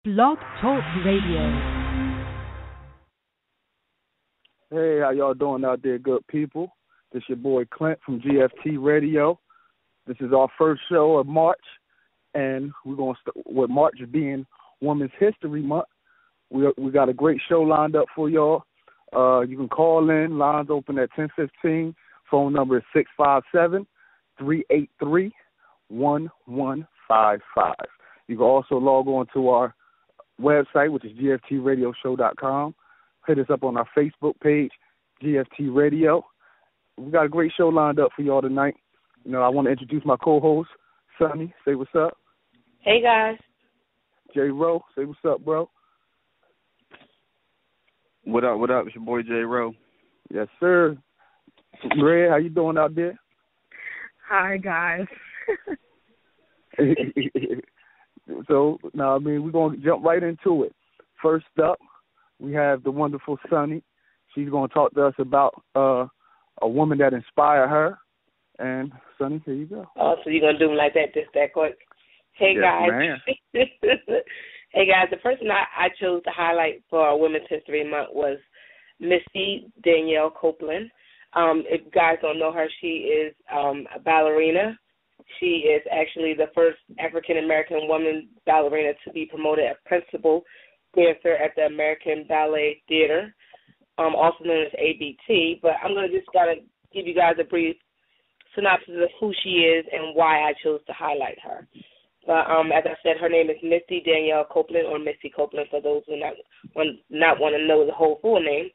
Blog Talk Radio. Hey, how y'all doing out there, good people? This your boy Clint from GFT Radio. This is our first show of March, and we're going to start with March being Women's History Month. We got a great show lined up for y'all. You can call in. Lines open at 10:15. Phone number is 657-383-1155. You can also log on to our website, which is gftradioshow.com. Hit us up on our Facebook page, GFT Radio. We got a great show lined up for y'all tonight. You know, I want to introduce my co-host, Sonny. Say what's up. Hey, guys. J. Rowe, say what's up, bro. What up? It's your boy J. Rowe. Yes, sir. Red, how you doing out there? Hi, guys. So, now, we're going to jump right into it. First up, we have the wonderful Sonny. She's going to talk to us about a woman that inspired her. And, Sonny, here you go. Oh, so you're going to do them like that, just that quick? Hey, yes, guys. Man. Hey, guys, the person I chose to highlight for Women's History Month was Misty Danielle Copeland. If you guys don't know her, she is a ballerina. She is actually the first African-American woman ballerina to be promoted as principal dancer at the American Ballet Theater, also known as ABT. But I'm going to just give you guys a brief synopsis of who she is and why I chose to highlight her. But as I said, her name is Misty Danielle Copeland, or Misty Copeland for those who not want to know the whole full name.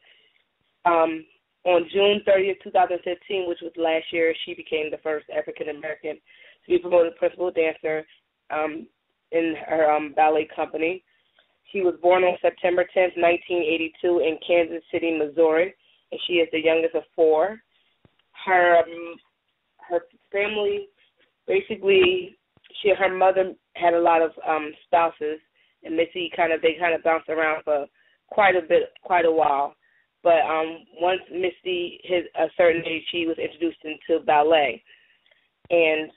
On June 30th, 2015, which was last year, she became the first African-American to be promoted principal dancer in her ballet company. She was born on September 10th, 1982 in Kansas City, Missouri, and she is the youngest of four. Her family, basically, her mother had a lot of spouses, and Missy they bounced around for quite a while. But once Misty hit a certain age, she was introduced into ballet. And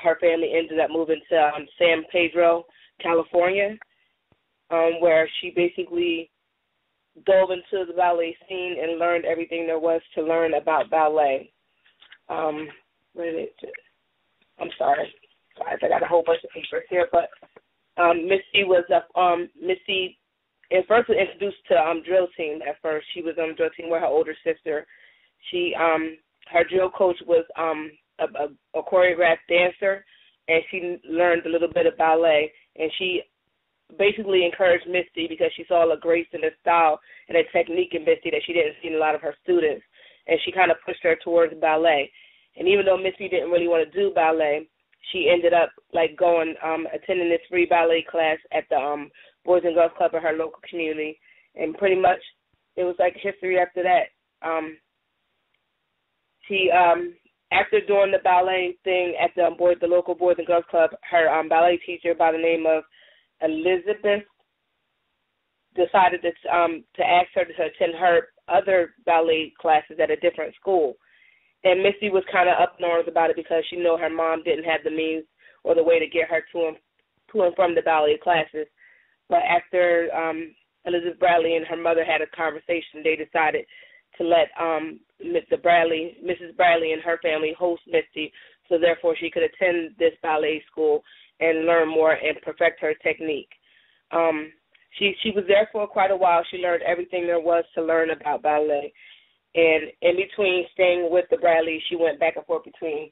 her family ended up moving to San Pedro, California, where she basically dove into the ballet scene and learned everything there was to learn about ballet. I'm sorry, guys, I got a whole bunch of papers here. But Misty at first was introduced to drill team. At first, she was on drill team with her older sister. She her drill coach was a choreographed dancer, and she learned a little bit of ballet. And she basically encouraged Misty because she saw a grace and a style and a technique in Misty that she didn't see in a lot of her students. And she kind of pushed her towards ballet. And even though Misty didn't really want to do ballet, she ended up going attending this free ballet class at the Boys and Girls Club in her local community, and pretty much it was like history after that. She after doing the ballet thing at the local Boys and Girls Club, her ballet teacher by the name of Elizabeth decided to ask her to attend her other ballet classes at a different school. And Misty was kind of up in arms about it because she knew her mom didn't have the means or the way to get her to and from the ballet classes. But after Elizabeth Bradley and her mother had a conversation, they decided to let Mrs. Bradley and her family host Misty, so therefore she could attend this ballet school and learn more and perfect her technique. She was there for quite a while. She learned everything there was to learn about ballet. And in between staying with the Bradleys, she went back and forth between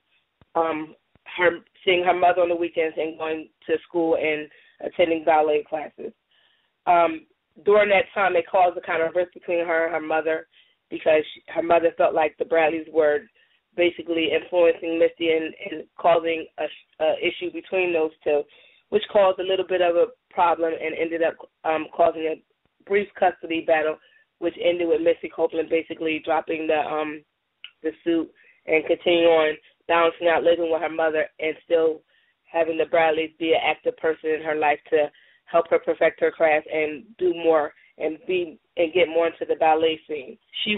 her seeing her mother on the weekends and going to school and attending ballet classes. During that time, it caused a kind of rift between her and her mother because her mother felt like the Bradleys were basically influencing Misty and causing a issue between those two, which caused a little bit of a problem and ended up causing a brief custody battle, which ended with Misty Copeland basically dropping the suit and continuing on balancing out living with her mother and still having the Bradleys be an active person in her life to help her perfect her craft and do more and get more into the ballet scene. She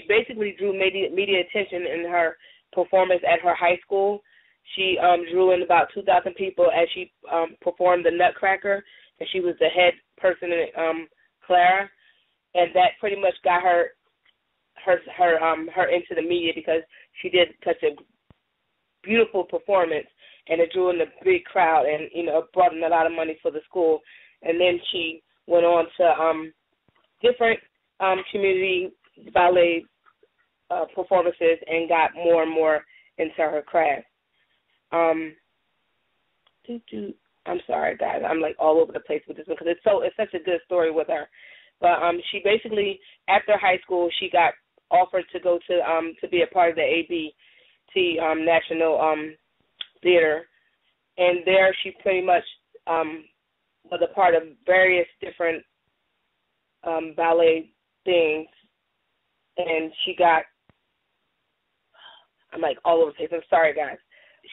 basically drew media attention in her performance at her high school. She drew in about 2,000 people as she performed the Nutcracker and she was the head person in Clara, and that pretty much got her into the media because she did such a beautiful performance, and it drew in a big crowd, and brought in a lot of money for the school. And then she went on to different community ballet performances and got more and more into her craft. I'm sorry, guys. I'm like all over the place with this one because it's such a good story with her. But she basically, after high school, she got offered to go to be a part of the ABT National Theater, and there she pretty much was a part of various different ballet things, and she got, I'm like all over the place. I'm sorry, guys.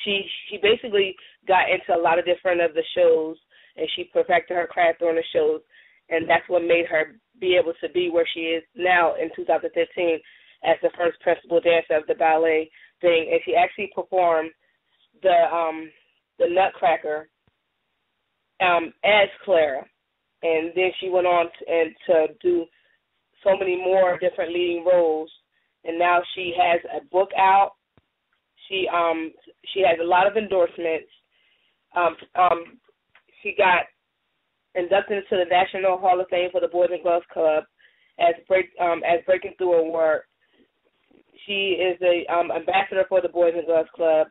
She basically got into a lot of different of the shows, and she perfected her craft during the shows, and that's what made her be able to be where she is now in 2015 as the first principal dancer of the ballet thing. And she actually performed the Nutcracker as Clara, and then she went on to do so many more different leading roles, and now she has a book out. She has a lot of endorsements. She got inducted into the National Hall of Fame for the Boys and Girls Club as Breaking Through Award. She is the ambassador for the Boys and Girls Club.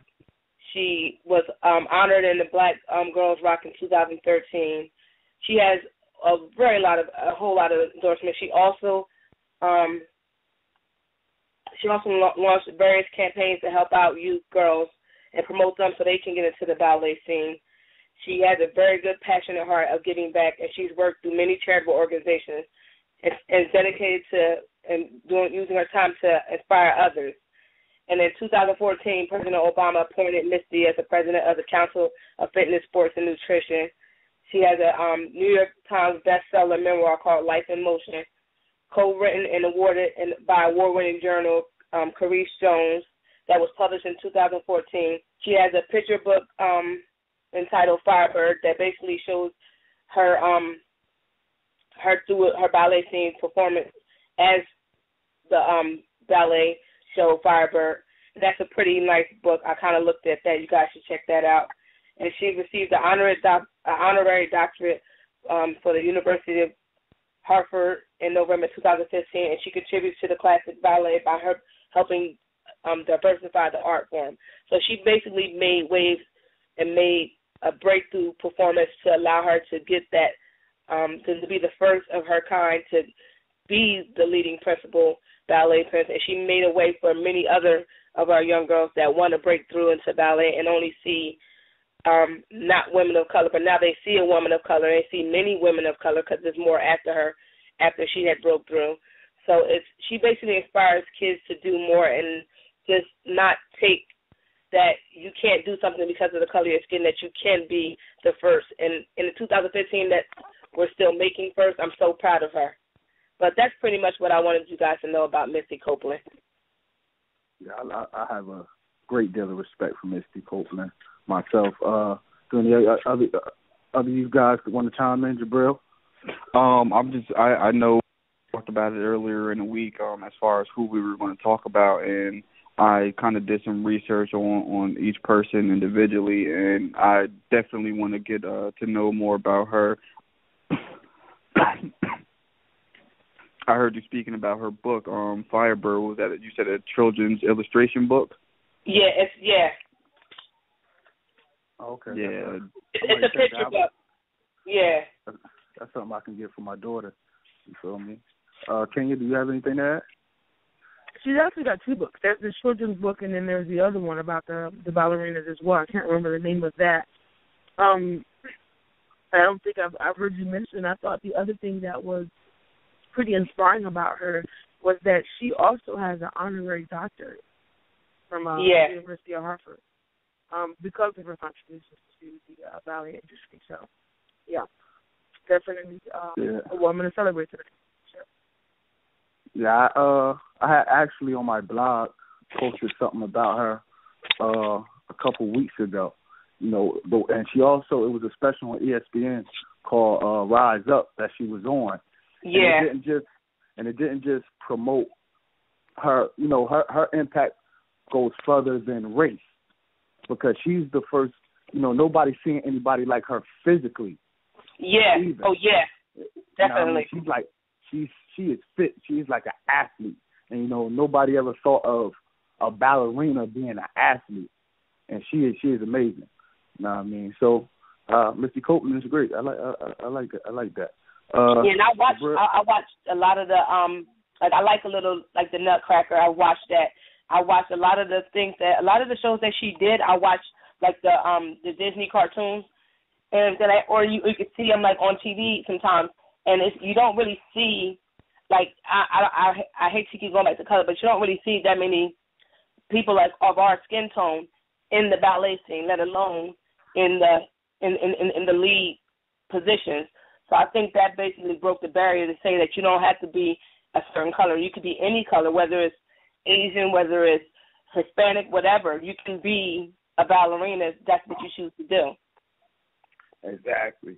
She was honored in the Black Girls Rock in 2013. She has a whole lot of endorsements. She also launched various campaigns to help out youth girls and promote them so they can get into the ballet scene. She has a very good, passionate heart of giving back, and she's worked through many charitable organizations and is dedicated to using her time to inspire others. And in 2014, President Obama appointed Misty as the president of the Council of Fitness, Sports, and Nutrition. She has a New York Times bestseller memoir called Life in Motion, co-written and awarded by award-winning journal Carice Jones, that was published in 2014. She has a picture book entitled Firebird that basically shows her through her ballet scene performance as the ballet show Firebird. That's a pretty nice book. I kind of looked at that. You guys should check that out. And she received an honorary doctorate for the University of Hartford in November 2015, and she contributes to the classic ballet by her helping diversify the art form. So she basically made waves and made a breakthrough performance to allow her to get that, to be the first of her kind to be the leading principal ballet prince. And she made a way for many other of our young girls that want to break through into ballet and only see not women of color, but now they see a woman of color. They see many women of color because there's more after her, after she had broke through. So she basically inspires kids to do more and just not take that you can't do something because of the color of your skin, that you can be the first. And in the 2015 that we're still making first, I'm so proud of her. But that's pretty much what I wanted you guys to know about Misty Copeland. Yeah, I have a great deal of respect for Misty Copeland myself. Do any other you guys want to chime in, Jabril? I know we talked about it earlier in the week as far as who we were going to talk about, and I kind of did some research on each person individually, and I definitely want to get to know more about her. I heard you speaking about her book, Firebird. Was that, you said, a children's illustration book? Yeah, Okay. Yeah. It's a picture book. Yeah. That's something I can get for my daughter. You feel me? Kenya, do you have anything to add? She's actually got two books. There's the children's book, and then there's the other one about the ballerinas as well. I can't remember the name of that. I don't think I've heard you mention. I thought the other thing that was pretty inspiring about her was that she also has an honorary doctorate from the University of Hartford because of her contributions to the ballet industry. So, yeah, definitely a woman to celebrate today. Sure. Yeah, I had actually on my blog posted something about her a couple weeks ago. You know, and she also, it was a special on ESPN called Rise Up that she was on. Yeah. And it didn't just promote her, you know, her impact goes further than race, because she's the first, you know, nobody's seeing anybody like her physically. Yeah. Either. Oh, yeah. Definitely. You know, I mean, she's like, she is fit. She's like an athlete. And, you know, nobody ever thought of a ballerina being an athlete. And she is amazing. You know what I mean? So, Misty Copeland is great. I like that. Yeah, and I watched a lot of the like I like a little like the Nutcracker. I watched that. I watched a lot of the shows that she did. I watched like the Disney cartoons, and then or you could see them like on TV sometimes, and you don't really see like I hate to keep going back to color, but you don't really see that many people like of our skin tone in the ballet scene, let alone in the lead positions. So I think that basically broke the barrier to say that you don't have to be a certain color. You could be any color, whether it's Asian, whether it's Hispanic, whatever. You can be a ballerina if that's what you choose to do. Exactly.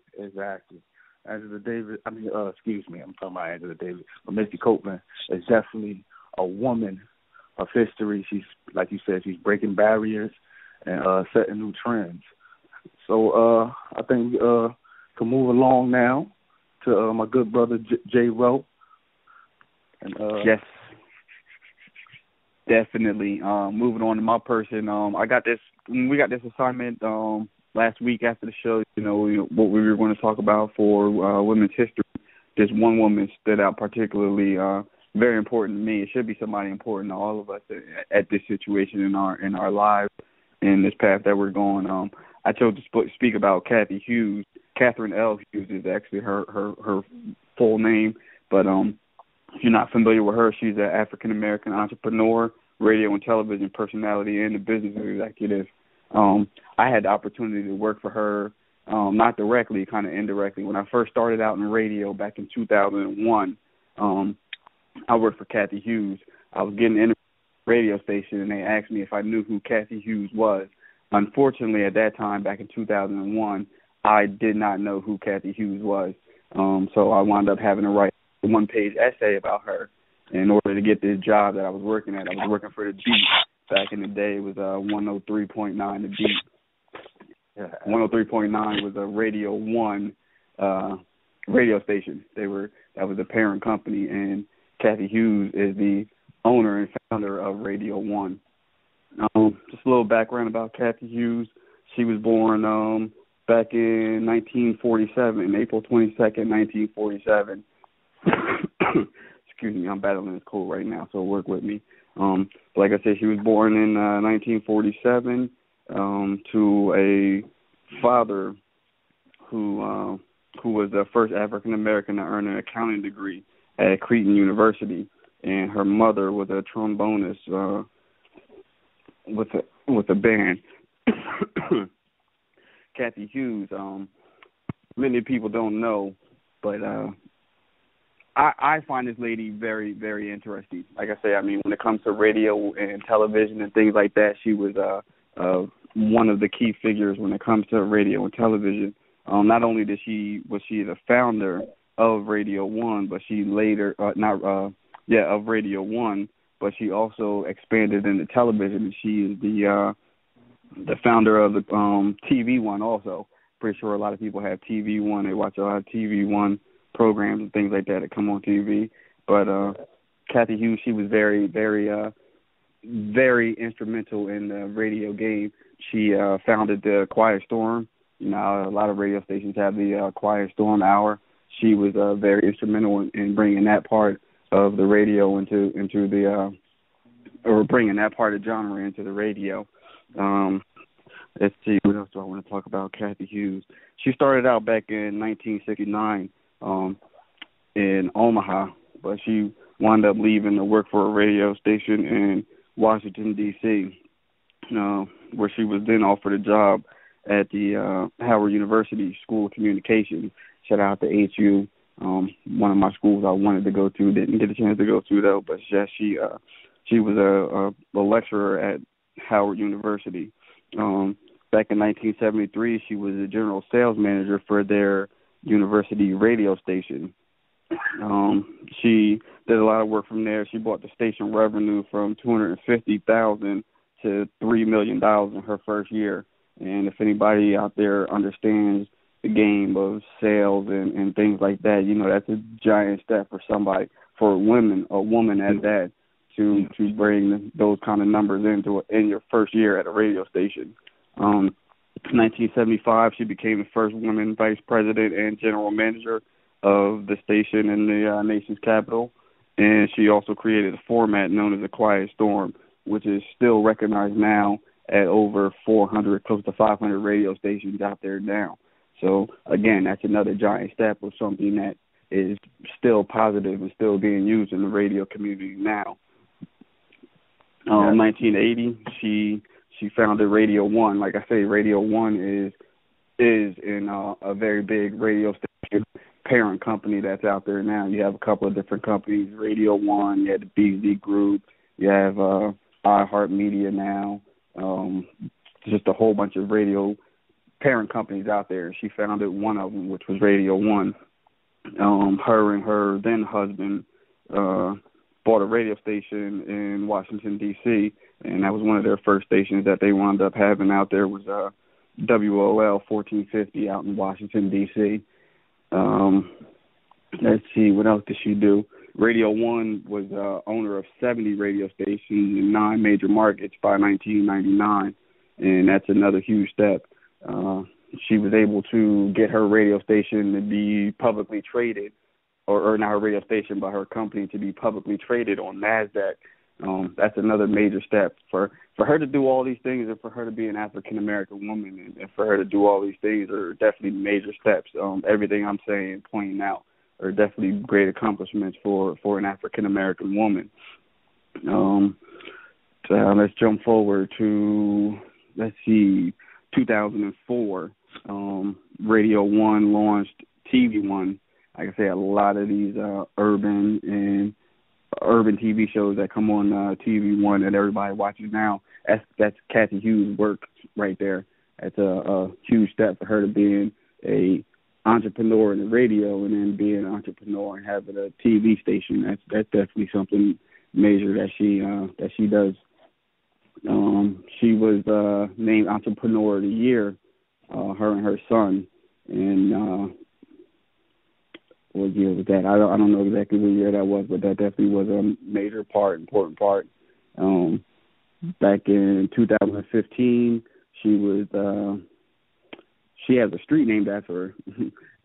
Angela Davis, I'm talking about Angela Davis. But Misty Copeland is definitely a woman of history. She's, like you said, she's breaking barriers and setting new trends. So I think we can move along now to my good brother Jay Rowe. And, yes, definitely. Moving on to my person, we got this assignment last week after the show. You know what we were going to talk about for Women's History. This one woman stood out particularly. Very important to me. It should be somebody important to all of us at this situation in our lives, in this path that we're going. I chose to speak about Cathy Hughes. Catherine L. Hughes is actually her full name, but if you're not familiar with her, she's an African-American entrepreneur, radio and television personality, and a business executive. I had the opportunity to work for her, not directly, kind of indirectly. When I first started out in radio back in 2001, I worked for Cathy Hughes. I was getting in a radio station, and they asked me if I knew who Cathy Hughes was. Unfortunately, at that time, back in 2001, I did not know who Cathy Hughes was. So I wound up having to write a one-page essay about her in order to get this job that I was working at. I was working for The Beat. Back in the day, it was 103.9 The Beat. Yeah, 103.9 was a Radio 1 radio station. That was the parent company, and Cathy Hughes is the owner and founder of Radio 1. Just a little background about Cathy Hughes. She was born back in 1947, April 22nd, 1947. Excuse me, I'm battling this cold right now, so work with me. Like I said, she was born in 1947 to a father who was the first African American to earn an accounting degree at Creighton University, and her mother was a trombonist with a band. Cathy Hughes, many people don't know, but I find this lady very, very interesting. Like I say, I mean, when it comes to radio and television and things like that, she was one of the key figures when it comes to radio and television. Not only was she the founder of Radio 1, but she later of Radio 1, but she also expanded into television. She is the founder of the TV One also. Pretty sure a lot of people have TV One. They watch a lot of TV One programs and things like that come on TV. But Cathy Hughes, she was very, very, very instrumental in the radio game. She founded the Quiet Storm. You know, a lot of radio stations have the Quiet Storm hour. She was very instrumental in bringing that part of the radio into the or bringing that part of genre into the radio. Let's see, what else do I want to talk about? Cathy Hughes. She started out back in 1969 in Omaha, but she wound up leaving to work for a radio station in Washington, D.C., where she was then offered a job at the Howard University School of Communication. Shout out to HU, one of my schools I wanted to go to. Didn't get a chance to go to, though, but she was a lecturer at Howard University. Back in 1973, she was the general sales manager for their University radio station. She did a lot of work from there. She brought the station revenue from $250,000 to $3 million in her first year. And if anybody out there understands the game of sales and things like that, you know, that's a giant step for somebody, for a woman at that, to bring those kind of numbers in your first year at a radio station. 1975, she became the first woman vice president and general manager of the station in the nation's capital. And she also created a format known as a Quiet Storm, which is still recognized now at over 400, close to 500 radio stations out there now. So, again, that's another giant step of something that is still positive and still being used in the radio community now. 1980, she founded Radio One. Like I say, Radio One is in a very big radio station parent company that's out there now. You have a couple of different companies, Radio One, you have the BZ Group, you have iHeartMedia now, just a whole bunch of radio parent companies out there. She founded one of them, which was Radio One. Her and her then husband bought a radio station in Washington, D.C., and that was one of their first stations that they wound up having out there was WOL 1450 out in Washington, D.C. Let's see, what else did she do? Radio One was owner of 70 radio stations in 9 major markets by 1999, and that's another huge step. She was able to get her radio station to be publicly traded, or not her radio station, but her company to be publicly traded on NASDAQ. That's another major step. For her to do all these things and for her to be an African-American woman and for her to do all these things are definitely major steps. Everything I'm saying, pointing out, are definitely great accomplishments for an African-American woman. So let's jump forward to, 2004. Radio One launched TV One. Like I say, a lot of these urban TV shows that come on TV One that everybody watches now, that's Cathy Hughes' work right there. That's a huge step for her to being a entrepreneur in the radio and then being an entrepreneur and having a TV station. That's definitely something major that she does. She was named Entrepreneur of the Year, her and her son, and what year was that? I don't know exactly what year that was, but that definitely was a major important part. Back in 2015, she has a street named after her.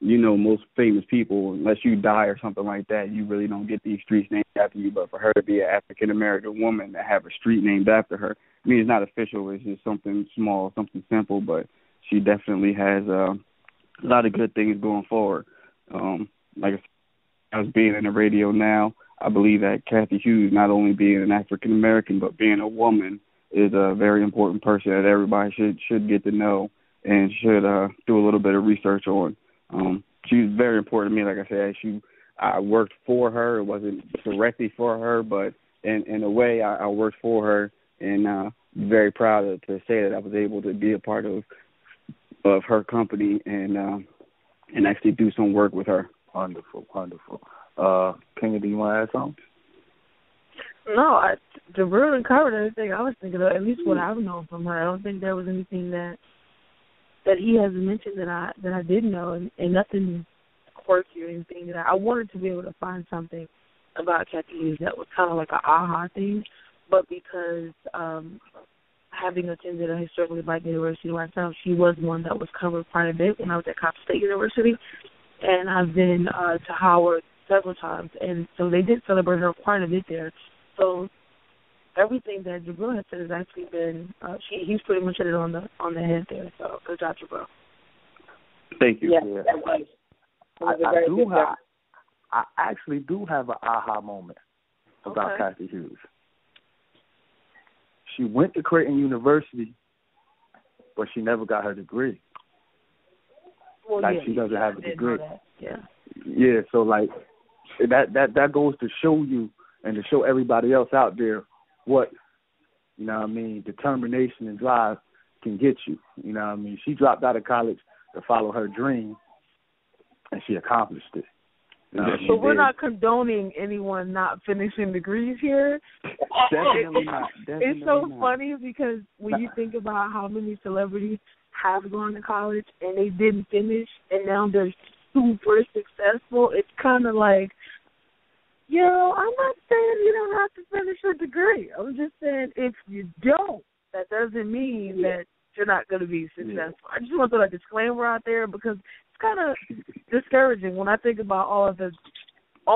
You know, most famous people, unless you die or something like that, you really don't get these streets named after you. But for her to be an African-American woman to have a street named after her, I mean, it's not official. It's just something small, something simple, but she definitely has a lot of good things going forward. Like I said, as being in the radio now, I believe that Cathy Hughes, not only being an African-American, but being a woman, is a very important person that everybody should get to know and should do a little bit of research on. She's very important to me. Like I said, I worked for her. It wasn't directly for her, but in a way, I worked for her, and very proud to say that I was able to be a part of her company and actually do some work with her. Wonderful. Kenya, do you want to add something? No, Jabril covered everything I was thinking of, at least what I've known from her. I don't think there was anything that he hasn't mentioned that I didn't know, and nothing quirky or anything that I wanted to be able to find something about Cathy Hughes that was kind of like an aha thing, but because having attended a historically black university myself, she was one that was covered quite a bit when I was at Coppin State University, and I've been to Howard several times, and so they did celebrate her quite a bit there. So everything that Jabril has said has actually been he's pretty much hit it on the head there. So good job, Jabril. Thank you. Yeah, that was. I actually do have an aha moment about Cathy Hughes. She went to Creighton University, but she never got her degree. Well, she doesn't have a degree. Yeah. Yeah, so like that goes to show you and to show everybody else out there what, you know what I mean, determination and drive can get you. You know what I mean? She dropped out of college to follow her dream, and she accomplished it. So we're not condoning anyone not finishing degrees here. Definitely not. It's so funny because when you think about how many celebrities have gone to college and they didn't finish and now they're super successful, it's kind of like, I'm not saying you don't have to finish a degree. I'm just saying if you don't, that doesn't mean that you're not going to be successful. I just want to throw that disclaimer out there because it's kind of discouraging when I think about all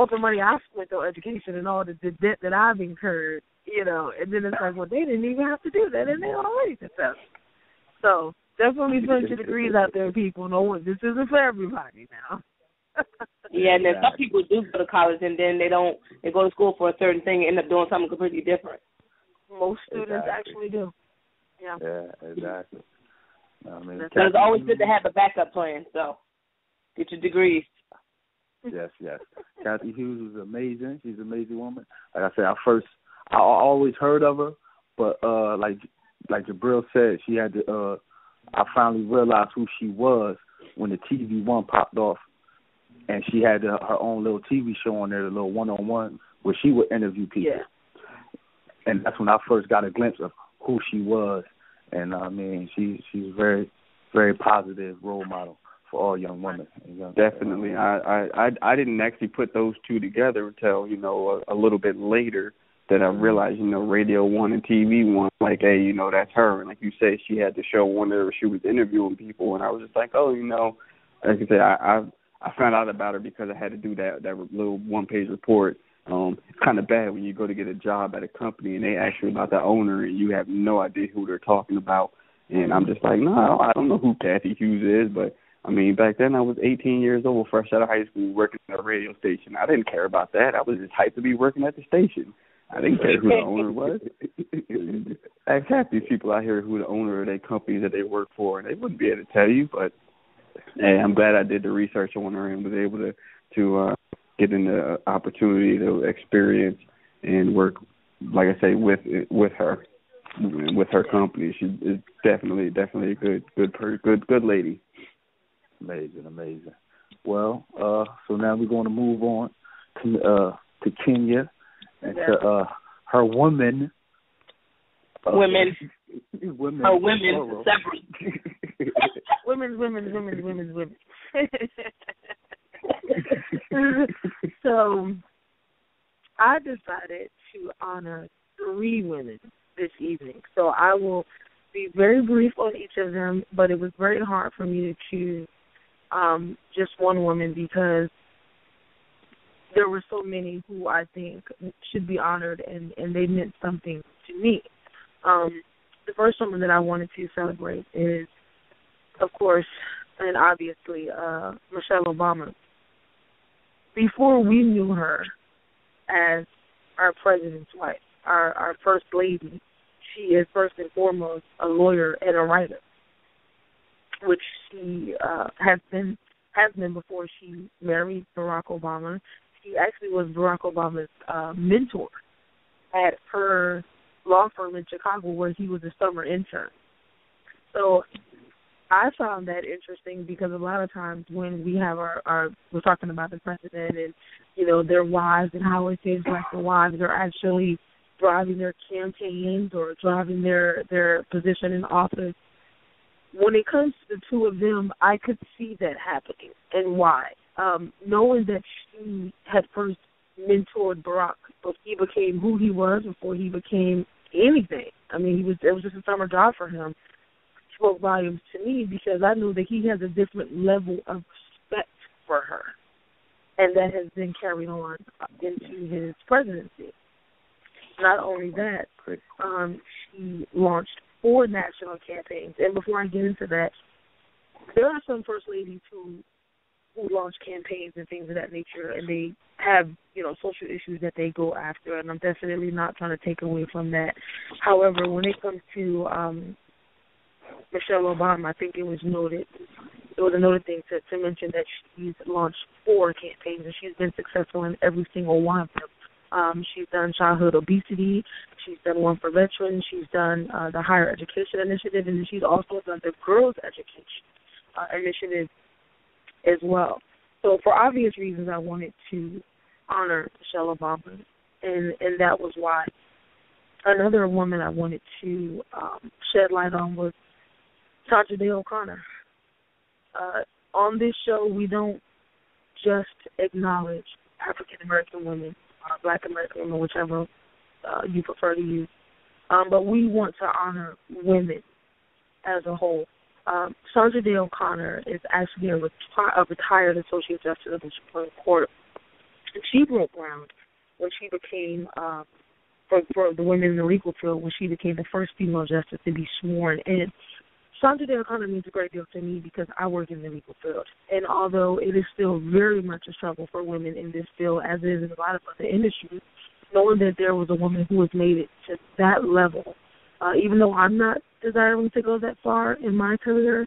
the money I've spent on education and all the debt that I've incurred, and then it's like, well, they didn't even have to do that, and they're already successful. So definitely finish your degrees out there, people. This isn't for everybody now. Yeah, and then some people do go to college and then they go to school for a certain thing and end up doing something completely different. Most students actually do. Yeah. Yeah, exactly. I mean, so it's always good to have a backup plan. So get your degrees. Yes. Cathy Hughes is amazing. She's an amazing woman. Like I said, I always heard of her, but like Jabril said, she had to. I finally realized who she was when the TV one popped off, and she had her own little TV show on there, the little one-on-one, where she would interview people. Yeah. And that's when I first got a glimpse of who she was. And I mean, she's a very, very positive role model for all young women. Definitely. I didn't actually put those two together until, a little bit later that I realized, Radio 1 and TV 1, like, hey, that's her. And like you said, she had the show one where she was interviewing people. And I was just like, oh, like I said, I found out about her because I had to do that little one-page report. It's kind of bad when you go to get a job at a company and they ask you about the owner and you have no idea who they're talking about. And I'm just like, no, I don't know who Cathy Hughes is. But, I mean, back then I was 18 years old, fresh out of high school, working at a radio station. I didn't care about that. I was just hyped to be working at the station. I didn't care who the owner was. Ask half these people out here who the owner of their companies that they work for, and they wouldn't be able to tell you. But, hey, I'm glad I did the research on her and was able to get in the opportunity to experience and work, like I say, with her, with her company. She is definitely a good lady. Amazing. Well, so now we're going to move on to Kenya and to her women. Women. Her women plural. Separate. Women. So I decided to honor 3 women this evening. So I will be very brief on each of them, but it was very hard for me to choose just one woman because there were so many who I think should be honored and they meant something to me. The first woman that I wanted to celebrate is, of course, and obviously, Michelle Obama. Before we knew her as our president's wife, our first lady, she is first and foremost a lawyer and a writer, which she has been before she married Barack Obama. She actually was Barack Obama's mentor at her law firm in Chicago where he was a summer intern. So I found that interesting because a lot of times when we have we're talking about the president and, their wives and how it seems like the wives are actually driving their campaigns or driving their position in office. When it comes to the two of them, I could see that happening. And why? Knowing that she had first mentored Barack before he became who he was, before he became anything. I mean, it was just a summer job for him. Spoke volumes to me because I knew that he has a different level of respect for her, and that has been carried on into his presidency. Not only that, she launched 4 national campaigns, and before I get into that, there are some first ladies who launch campaigns and things of that nature, and they have, social issues that they go after, and I'm definitely not trying to take away from that. However, when it comes to Michelle Obama, I think it was a noted thing to mention that she's launched 4 campaigns, and she's been successful in every single one of them. She's done childhood obesity. She's done one for veterans. She's done the higher education initiative, and she's also done the girls' education initiative as well. So for obvious reasons, I wanted to honor Michelle Obama, and that was why. Another woman I wanted to shed light on was Sandra Day O'Connor. On this show, we don't just acknowledge African American women or Black American women, whichever you prefer to use, but we want to honor women as a whole. Sandra Day O'Connor is actually a retired Associate Justice of the Supreme Court. And she broke ground when she became, for the women in the legal field, when she became the first female justice to be sworn in. Sandra Day O'Connor means a great deal to me because I work in the legal field. And although it is still very much a struggle for women in this field, as it is in a lot of other industries, knowing that there was a woman who has made it to that level, even though I'm not desiring to go that far in my career,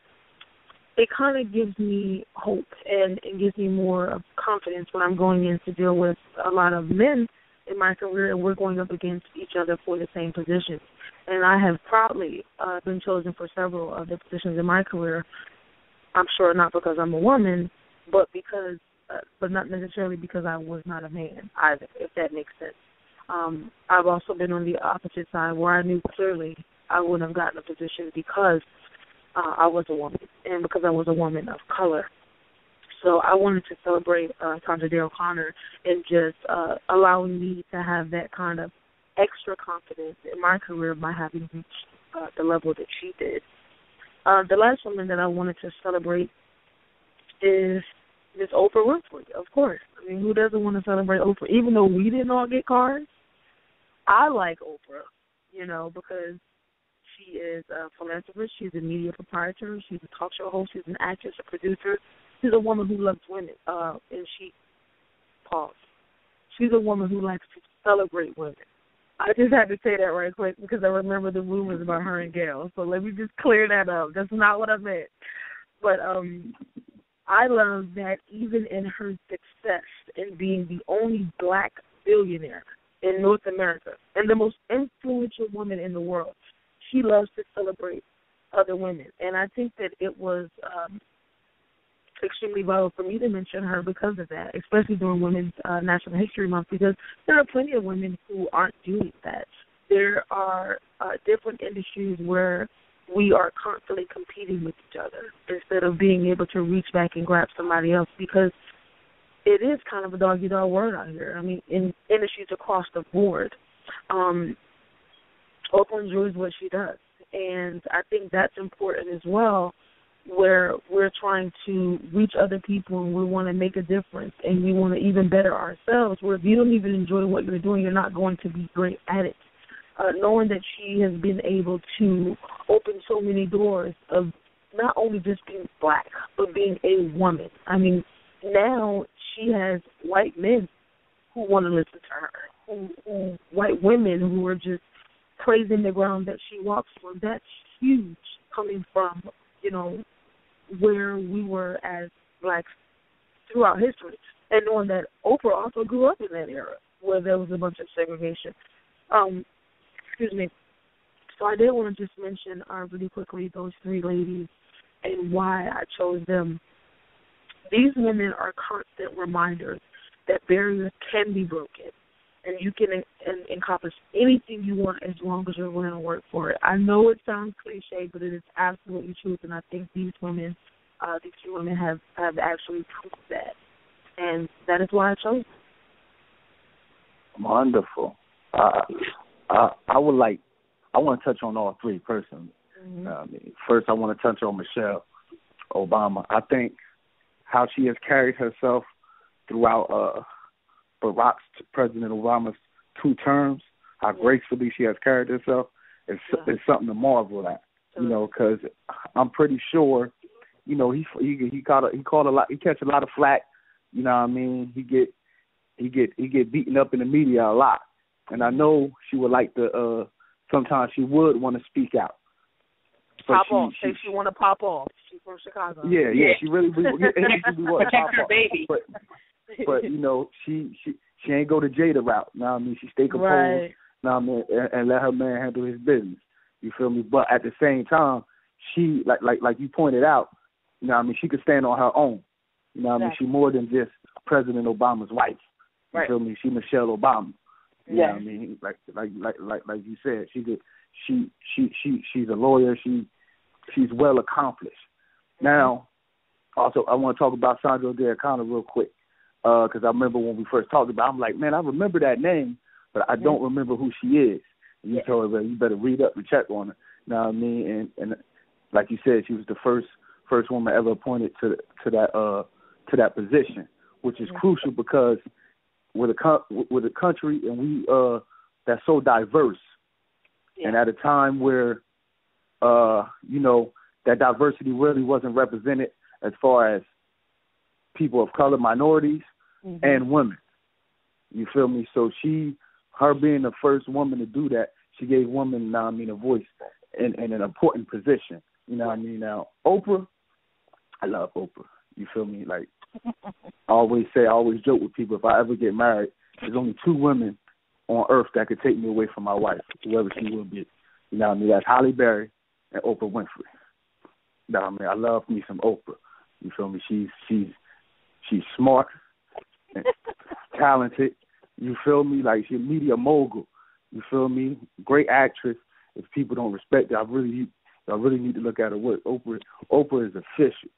it kind of gives me hope and gives me more of confidence when I'm going in to deal with a lot of men in my career, and we're going up against each other for the same position. And I have proudly been chosen for several of the positions in my career. I'm sure not because I'm a woman, but because, but not necessarily because I was not a man either, if that makes sense. I've also been on the opposite side where I knew clearly I wouldn't have gotten a position because I was a woman and because I was a woman of color. So I wanted to celebrate Sandra Day O'Connor and just allowing me to have that kind of extra confidence in my career by having reached the level that she did. The last woman that I wanted to celebrate is Miss Oprah Winfrey, of course. I mean, who doesn't want to celebrate Oprah? Even though we didn't all get cards, I like Oprah, you know, because she is a philanthropist, she's a media proprietor, she's a talk show host, she's an actress, a producer. She's a woman who loves women, and she's a woman who likes to celebrate women. I just had to say that right quick because I remember the rumors about her and Gail. So let me just clear that up. That's not what I meant. But I love that even in her success in being the only Black billionaire in North America and the most influential woman in the world, she loves to celebrate other women. And I think that it was extremely vital for me to mention her because of that, especially during Women's National History Month, because there are plenty of women who aren't doing that. There are different industries where we are constantly competing with each other instead of being able to reach back and grab somebody else, because it is kind of a dog-eat-dog world out here. I mean, in industries across the board, Oprah enjoys what she does, and I think that's important as well, where we're trying to reach other people and we want to make a difference and we want to even better ourselves, where if you don't even enjoy what you're doing, you're not going to be great at it. Knowing that she has been able to open so many doors of not only just being Black, but being a woman. I mean, now she has white men who want to listen to her, white women who are just praising the ground that she walks on. That's huge, coming from, you know, where we were as Blacks throughout history, and knowing that Oprah also grew up in that era where there was a bunch of segregation. Excuse me. So I did want to just mention really quickly those three ladies and why I chose them. These women are constant reminders that barriers can be broken, and you can encompass anything you want as long as you're willing to work for it. I know it sounds cliche, but it is absolutely true, and I think these two women have actually proved that, and that is why I chose them. Wonderful. I want to touch on all three personally. Mm-hmm. First, I want to touch on Michelle Obama. I think how she has carried herself throughout President Obama's 2 terms, how gracefully she has carried herself, is something to marvel at. You know, because I'm pretty sure, you know, he caught a lot, he catch a lot of flack. You know what I mean? He get beaten up in the media a lot, and I know she would like to. Sometimes she would want to speak out. Pop off. Say she want to pop off. She's from Chicago. Yeah. She really protect her baby. But you know, she ain't go to Jada route. You know what I mean? She stay composed. Right. You know what I mean? And let her man handle his business. You feel me? But at the same time, she like you pointed out. You know what I mean? She could stand on her own. You know what I mean? She's more than just President Obama's wife. You feel me? She Michelle Obama. You know what I mean? Like you said, she's a lawyer. She's well accomplished. Now, also I want to talk about Sandra Day O'Connor real quick, because I remember when we first talked about it, I'm like, man, I remember that name, but I don't remember who she is. And you told her, you better read up and check on her. You know what I mean? And like you said, she was the first woman ever appointed to that position, which is crucial because with a country and we that's so diverse, and at a time where that diversity really wasn't represented as far as people of color, minorities, and women. You feel me? So her being the first woman to do that, she gave women, a voice in an important position. You know what I mean? Now, Oprah, I love Oprah. You feel me? Like, I always joke with people, if I ever get married, there's only 2 women on earth that could take me away from my wife, whoever she will be. You know what I mean? That's Halle Berry and Oprah Winfrey. You know what I mean? I love me some Oprah. You feel me? She's smart and talented. You feel me? Like, she's a media mogul. You feel me? Great actress. If people don't respect her, I really need to look at her work. Oprah is official.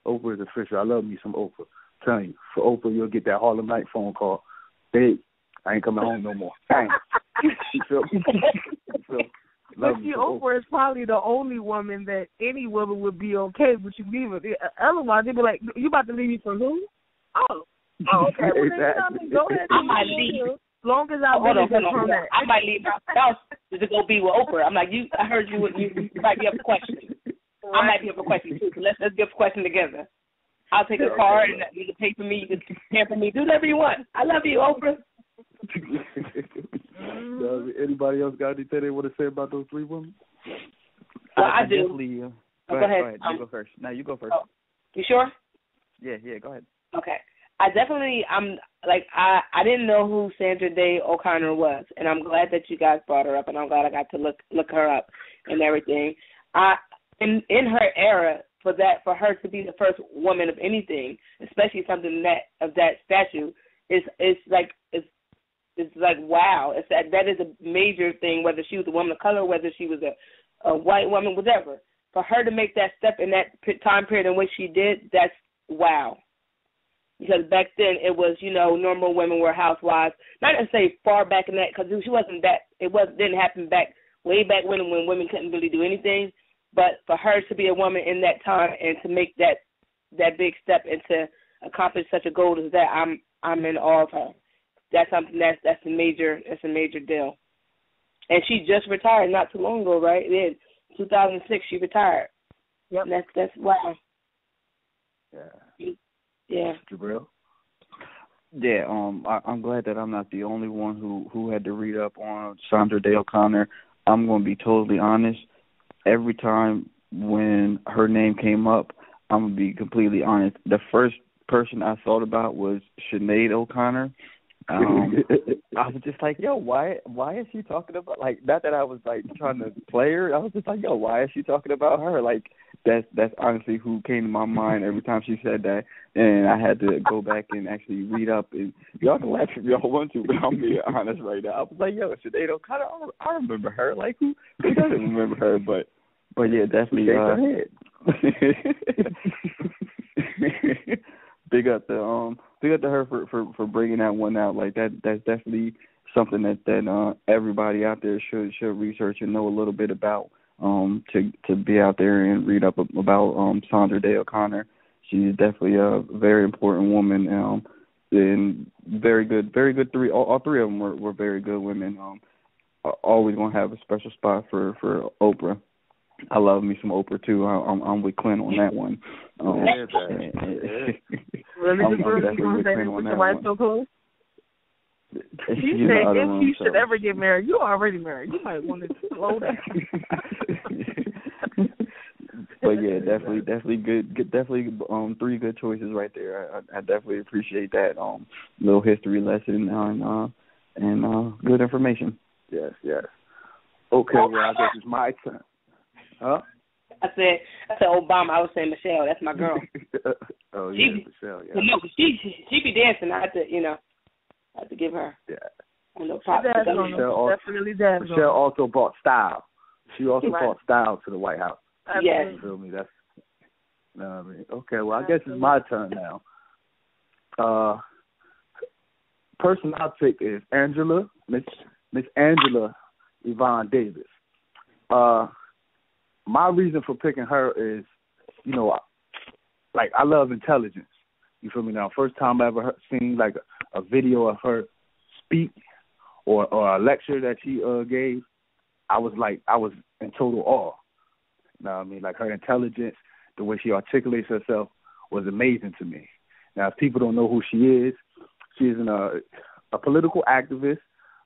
Oprah is official. I love me some Oprah. I'm telling you, for Oprah, you'll get that Harlem Night phone call. Babe, I ain't coming home no more. Bang. You feel me? But see, Oprah is probably the only woman that any woman would be okay with you leaving. Otherwise, they'd be like, you about to leave me for who? Oh, okay. Well, Exactly. Go ahead. I might leave. As long as I from that. I might leave my house to go be with Oprah. I'm like, I heard you might be up for question. I might be up for question too. So let's get a question together. I'll take a card and you can pay for me, you can pay for me, do whatever you want. I love you, Oprah. Anybody else got anything they want to say about those 3 women? Well, I do. Go ahead. You go first. No, you go first. Oh, you sure? Yeah, go ahead. Okay. I didn't know who Sandra Day O'Connor was, and I'm glad that you guys brought her up, and I'm glad I got to look her up and everything. In her era, for her to be the first woman of anything, especially something of that statute, it's like wow. It's that is a major thing. Whether she was a woman of color, whether she was a white woman, whatever. For her to make that step in that time period in which she did, that's wow. Because back then it was, normal women were housewives. Not to say far back in that, because she wasn't that. Didn't happen way back when women couldn't really do anything. But for her to be a woman in that time and to make that big step and to accomplish such a goal as that, I'm in awe of her. That's something that's a major deal. And she just retired not too long ago, right? In 2006 she retired. Yep. And that's wow. Yeah. Yeah. Jabril? Yeah, I'm glad that I'm not the only one who had to read up on Sandra Day O'Connor. I'm going to be totally honest. Every time when her name came up, I'm going to be completely honest. The first person I thought about was Sinead O'Connor. I was just like, yo, why is she talking about, like, not that I was, like, trying to play her. I was just like, yo, why is she talking about her? Like, that's honestly who came to my mind every time she said that. And I had to go back and actually read up. And y'all can laugh if y'all want to, but I'm being honest right now. I was like, yo, Sinead O'Connor, I remember her. Like, who doesn't remember her? But yeah, definitely. Big up to her for bringing that one out. Like, that's definitely something that everybody out there should research and know a little bit about. To be out there and read up about Sandra Day O'Connor. She's definitely a very important woman, and very good. All 3 of them were very good women. Always gonna have a special spot for Oprah. I love me some Oprah too. I'm with Clint on that one. I'm definitely with Clint on that one. So close? She said if you should ever get married, you're already married. You might want to slow down. But yeah, definitely good. Definitely 3 good choices right there. I definitely appreciate that little history lesson and good information. Yes. Okay, well, I guess it's my turn. Huh? I said Obama. I was saying Michelle. That's my girl. Oh yeah, Michelle. Yeah. No, she be dancing. I had to give her. Yeah. No problem. Michelle also brought style. She also brought style to the White House. Yes. You feel me? That's. You know what I mean? Okay. Well, I guess it's my turn now. Person I'll pick is Miss Angela Yvonne Davis. My reason for picking her is, you know, like I love intelligence. You feel me now? First time I ever seen like a video of her speak or a lecture that she gave, I was in total awe. You know what I mean? Like her intelligence, the way she articulates herself was amazing to me. Now, if people don't know who she is a political activist,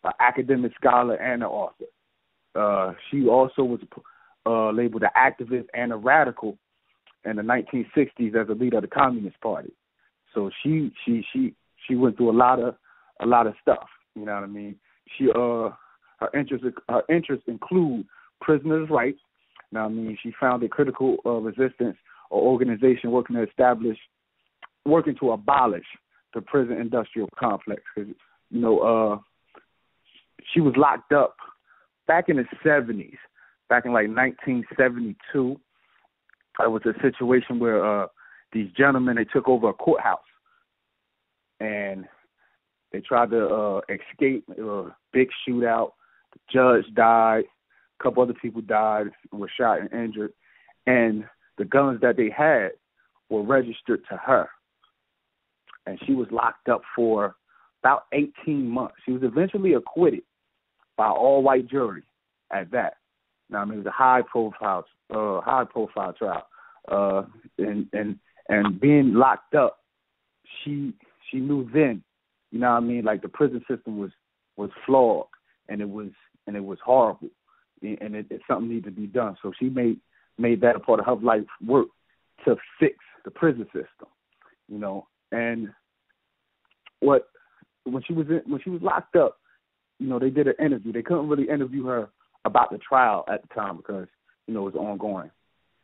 an academic scholar, and an author. She also was labeled an activist and a radical in the 1960s as a leader of the Communist Party. So she went through a lot of stuff. You know what I mean? She her interests include prisoners' rights. You know what I mean? She founded Critical Resistance, an organization working to abolish the prison industrial complex. Because you know, she was locked up back in the 70s, back in like 1972. It was a situation where these gentlemen, they took over a courthouse and they tried to escape. It was a big shootout. The judge died. A couple other people died and were shot and injured. And the guns that they had were registered to her. And she was locked up for about 18 months. She was eventually acquitted by an all-white jury at that. Now, I mean, it was a high-profile trial. And being locked up, she knew then, you know what I mean, like the prison system was flawed and it was horrible, and it's something needed to be done. So she made that a part of her life work to fix the prison system, you know. And when she was locked up, you know, they did an interview. They couldn't really interview her about the trial at the time because, you know, it was ongoing.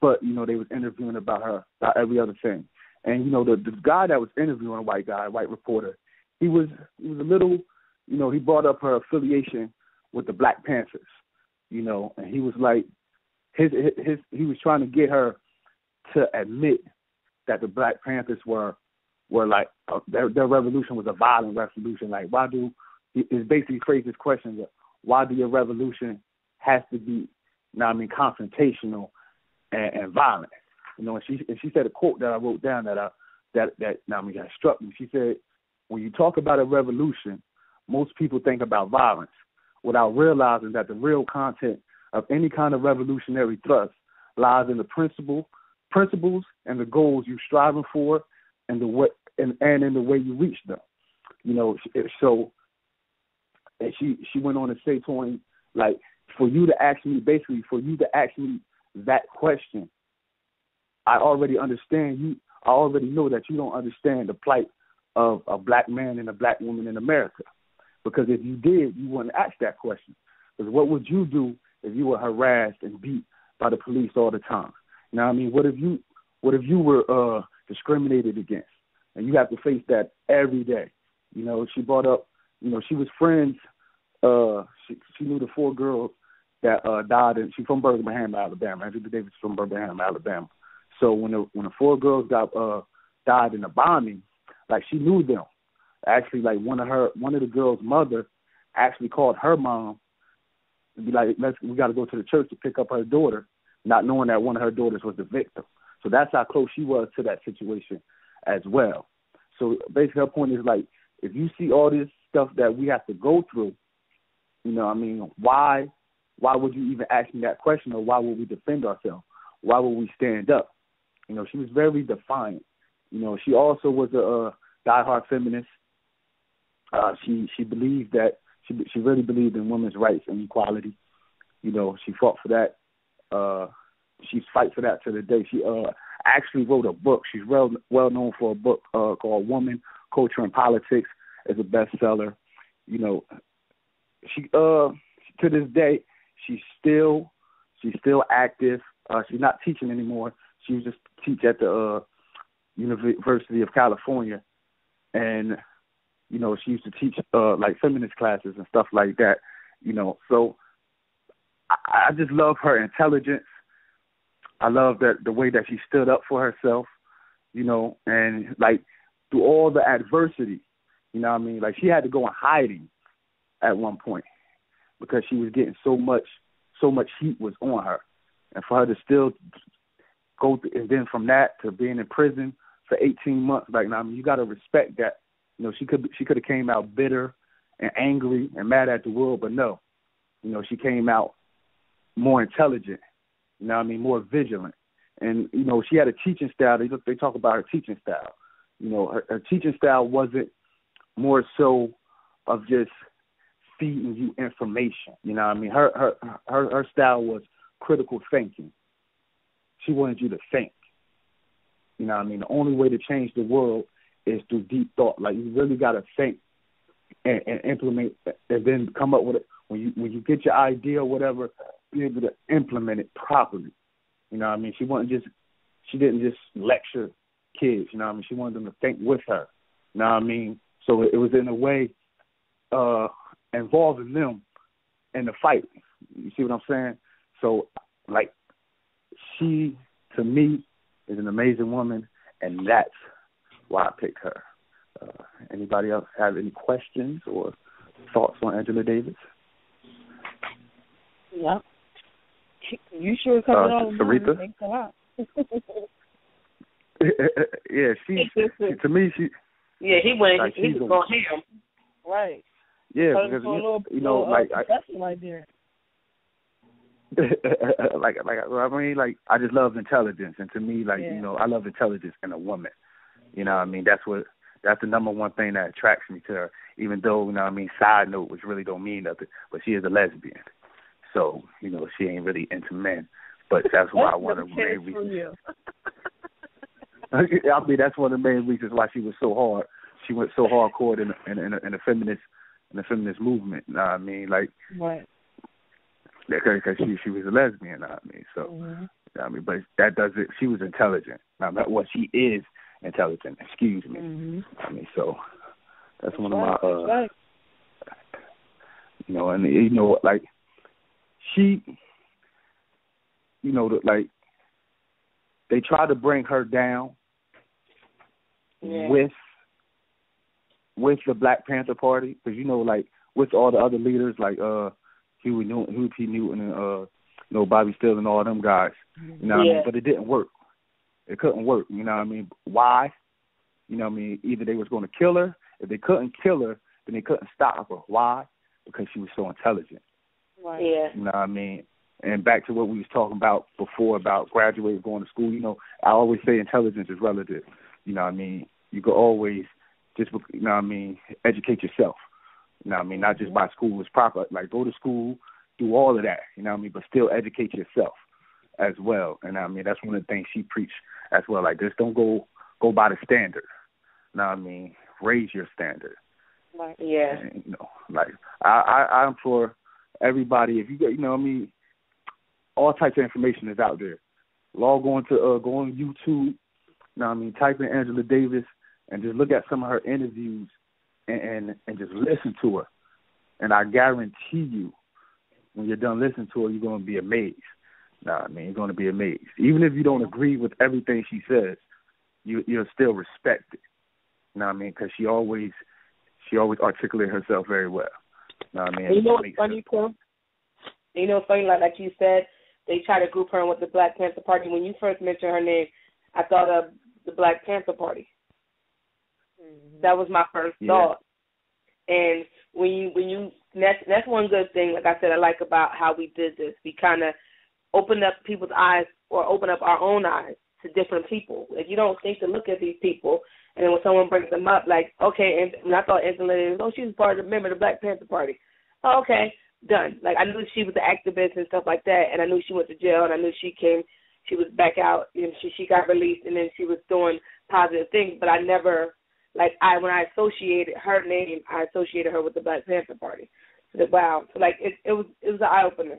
But, you know, they was interviewing about her, about every other thing. And, you know, the guy that was interviewing, a white reporter, he was a little, you know, he brought up her affiliation with the Black Panthers, you know, and he was like, he was trying to get her to admit that the Black Panthers were like, their revolution was a violent revolution. Like, it's basically phrased this question, why do your revolution has to be, you know what I mean, confrontational and violent? You know, and she said a quote that I wrote down that struck me. She said, when you talk about a revolution, most people think about violence without realizing that the real content of any kind of revolutionary thrust lies in the principles and the goals you're striving for and in the way you reach them. You know, so and she went on to say to him, like, for you to ask me that question, I already understand you. I already know that you don't understand the plight of a black man and a black woman in America. Because if you did, you wouldn't ask that question. Because what would you do if you were harassed and beat by the police all the time? You know what I mean? What if you were discriminated against? And you have to face that every day. You know, she brought up, you know, she was friends. She knew the 4 girls that died. She's from Birmingham, Alabama. Angela Davis is from Birmingham, Alabama. So when the 4 girls died in the bombing, like, she knew them. Actually, like, one of the girls' mother actually called her mom and be like, we got to go to the church to pick up her daughter, not knowing that one of her daughters was the victim. So that's how close she was to that situation as well. So basically her point is, like, if you see all this stuff that we have to go through, you know what I mean, why would you even ask me that question, or why would we defend ourselves? Why would we stand up? You know, she was very defiant. You know, she also was a diehard feminist. She believed that she really believed in women's rights and equality. You know, she fought for that. She fights for that to the day. She actually wrote a book. She's well known for a book called Woman, Culture, and Politics. It's a bestseller. You know, she to this day she's still active. She's not teaching anymore. She was just teach at the University of California, and she used to teach like feminist classes and stuff like that. So I just love her intelligence. I love that the way that she stood up for herself, and like through all the adversity, like she had to go in hiding at one point because she was getting so much heat was on her, and for her to still go through, and then from that to being in prison for 18 months, like you got to respect that. She could have came out bitter and angry and mad at the world, but no, she came out more intelligent, more vigilant. And, she had a teaching style. They talk about her teaching style. Her teaching style wasn't more so of just feeding you information. Her style was critical thinking. She wanted you to think. The only way to change the world is through deep thought. Like, you really got to think and implement, and then come up with it. When you get your idea or whatever, be able to implement it properly. She didn't just lecture kids. She wanted them to think with her. So it was in a way involving them in the fight. You see what I'm saying? So, like, she, to me, is an amazing woman, and that's why I picked her. Anybody else have any questions or thoughts on Angela Davis? Yeah. You sure covered all of them. Aretha? Thanks a lot. Yeah, she to me, she. Yeah, he went. Like, he was going ham. Right. Yeah, because like I just love intelligence, and to me, I love intelligence in a woman. That's the number one thing that attracts me to her. Even though, side note, which really don't mean nothing, but she is a lesbian, so she ain't really into men. But that's why one of the main reasons. I mean, that's one of the main reasons why she was so hard. She went so hardcore in the feminist movement. Right. Because she was a lesbian. So but that doesn't. She was intelligent. She is intelligent. Excuse me. Mm-hmm. So that's one of right. my. Right. And like she. They try to bring her down with the Black Panther Party, because with all the other leaders like Huey P. Newton and Bobby Steele and all them guys, but it didn't work. It couldn't work. Why? Either they was going to kill her. If they couldn't kill her, then they couldn't stop her. Why? Because she was so intelligent. Right. Yeah. And back to what we was talking about before about graduating, going to school, I always say intelligence is relative. You could always just, educate yourself. Not just by school. It's proper. Like, go to school, do all of that, but still educate yourself as well. And that's one of the things she preached as well. Like, just don't go by the standard. Raise your standard. Right. Yeah. And, I'm for everybody, if you get, all types of information is out there. Log on to go on YouTube. Type in Angela Davis and just look at some of her interviews and just listen to her. And I guarantee you, when you're done listening to her, you're going to be amazed. You're going to be amazed. Even if you don't agree with everything she says, you'll still respect it. Because she always articulates herself very well. You know what's funny, Tim? Funny, like you said, they try to group her in with the Black Panther Party. When you first mentioned her name, I thought of the Black Panther Party. Mm-hmm. That was my first thought. And that's one good thing, like I said, I like about how we did this. We kind of opened up people's eyes, or open up our own eyes to different people. Like, you don't think to look at these people, and then when someone brings them up, like, okay, and I thought Angela, she was part of the member of the Black Panther Party. Oh, okay. Done. Like, I knew she was an activist and stuff like that, and I knew she went to jail, and I knew she was back out, and she got released, and then she was doing positive things, but I never, when I associated her name, I associated her with the Black Panther Party. So, wow. So, it was an eye-opener.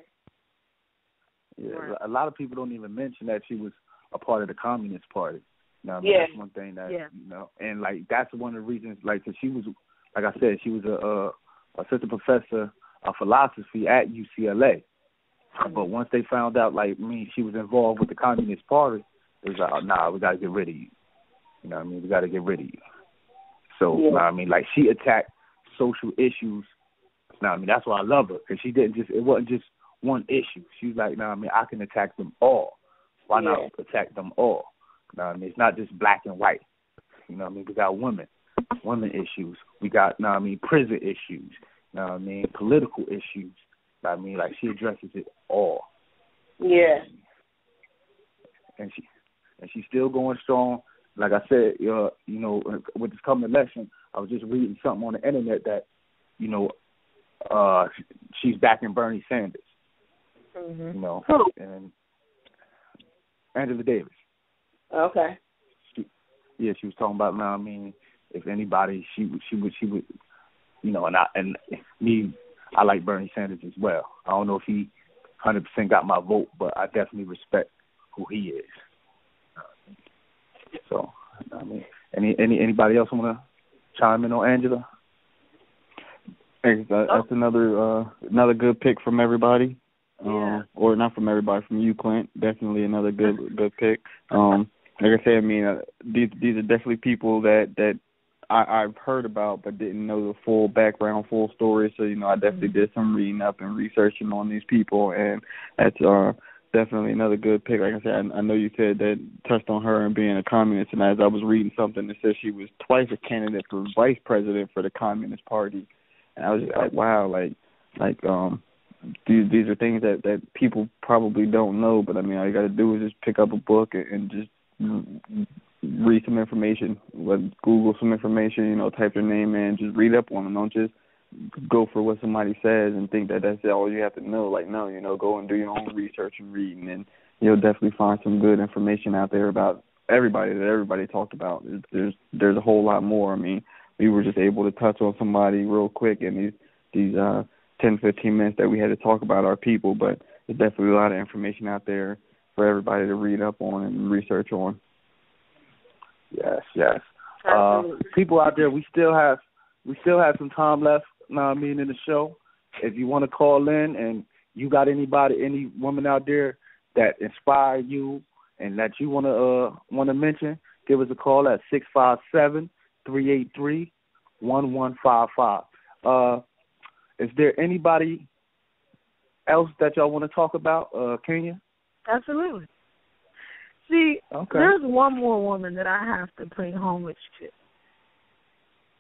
Yeah, Right. a lot of people don't even mention that she was a part of the Communist Party. You know what I mean? Yeah. That's one thing that, you know, and, like, that's one of the reasons, like, 'cause she was, like I said, she was a assistant professor of philosophy at UCLA. But once they found out, like, she was involved with the Communist Party, it was like, oh, nah, we got to get rid of you. You know what I mean? We got to get rid of you. So, you know what I mean? Like, she attacked social issues. You know what I mean? That's why I love her, because she didn't just, it wasn't just one issue. She was like, you know what I mean? I can attack them all. Why not attack them all? You know what I mean? It's not just black and white. You know what I mean? We got women issues. We got, you know what I mean, prison issues. You know what I mean? Political issues. You know what I mean? Like, she addresses it all. Yeah. And she's still going strong. Like I said, you know, with this coming election, I was just reading something on the internet that, you know, she's backing Bernie Sanders. Mm-hmm. You know, Who? and Angela Davis. Okay. She was talking about, now, I mean, if anybody, she would, you know, and I like Bernie Sanders as well. I don't know if he 100% got my vote, but I definitely respect who he is. So, I mean, anybody else want to chime in on Angela? That's another good pick from everybody. Yeah. Or not from everybody, from you, Clint. Definitely another good pick. Like I said, I mean, these are definitely people that I've heard about but didn't know the full background, full story. So, you know, I definitely did some reading up and researching on these people, and that's definitely another good pick. Like I said, I know you said that touched on her and being a communist, and as I was reading something that said she was twice a candidate for vice president for the Communist Party, and I was just like, wow, these are things that people probably don't know, but I mean, all you got to do is just pick up a book and just read some information, Google some information, you know, type their name in, just read up on them. Don't just go for what somebody says and think that that's all you have to know. Like, no, you know, go and do your own research and read, and you'll definitely find some good information out there about everybody that everybody talked about. There's a whole lot more. I mean, we were just able to touch on somebody real quick in these 10, 15 minutes that we had to talk about our people, but there's definitely a lot of information out there for everybody to read up on and research on. Yes. People out there, we still have some time left, you know what I mean, in the show. If you want to call in and you got any woman out there that inspired you and that you want to mention, give us a call at 657-383-1155. Is there anybody else that y'all want to talk about, Kenya? Absolutely. See, There's one more woman that I have to bring homage to.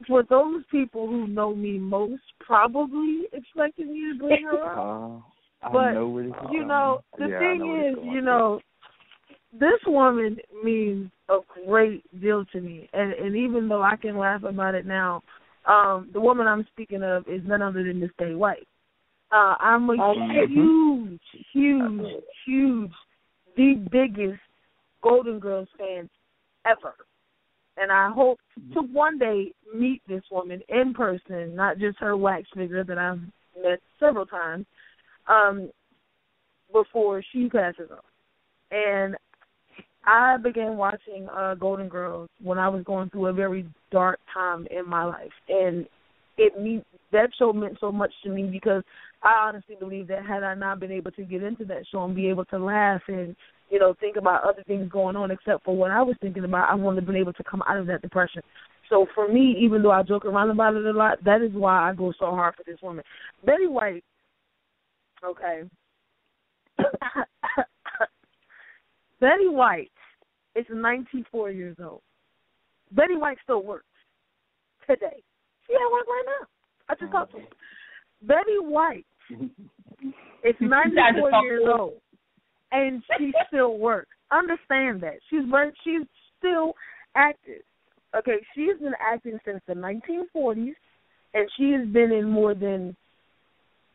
For those people who know me most, probably expecting me to bring her up. But, you know, the thing is, you know, this woman means a great deal to me. And even though I can laugh about it now, the woman I'm speaking of is none other than Miss Betty White. I'm a huge, the biggest Golden Girls fan ever. And I hope to one day meet this woman in person, not just her wax figure that I've met several times, before she passes on. And I began watching Golden Girls when I was going through a very dark time in my life. And that show meant so much to me because I honestly believe that had I not been able to get into that show and be able to laugh and, you know, think about other things going on except for what I was thinking about, I wouldn't have been able to come out of that depression. So for me, even though I joke around about it a lot, that is why I go so hard for this woman. Betty White, okay. Betty White is 94 years old. Betty White still works today. She at work right now. I just talked to her. Betty White is 94 years old, and she still works. Understand that. She's still active. Okay, she's been acting since the 1940s, and she has been in more than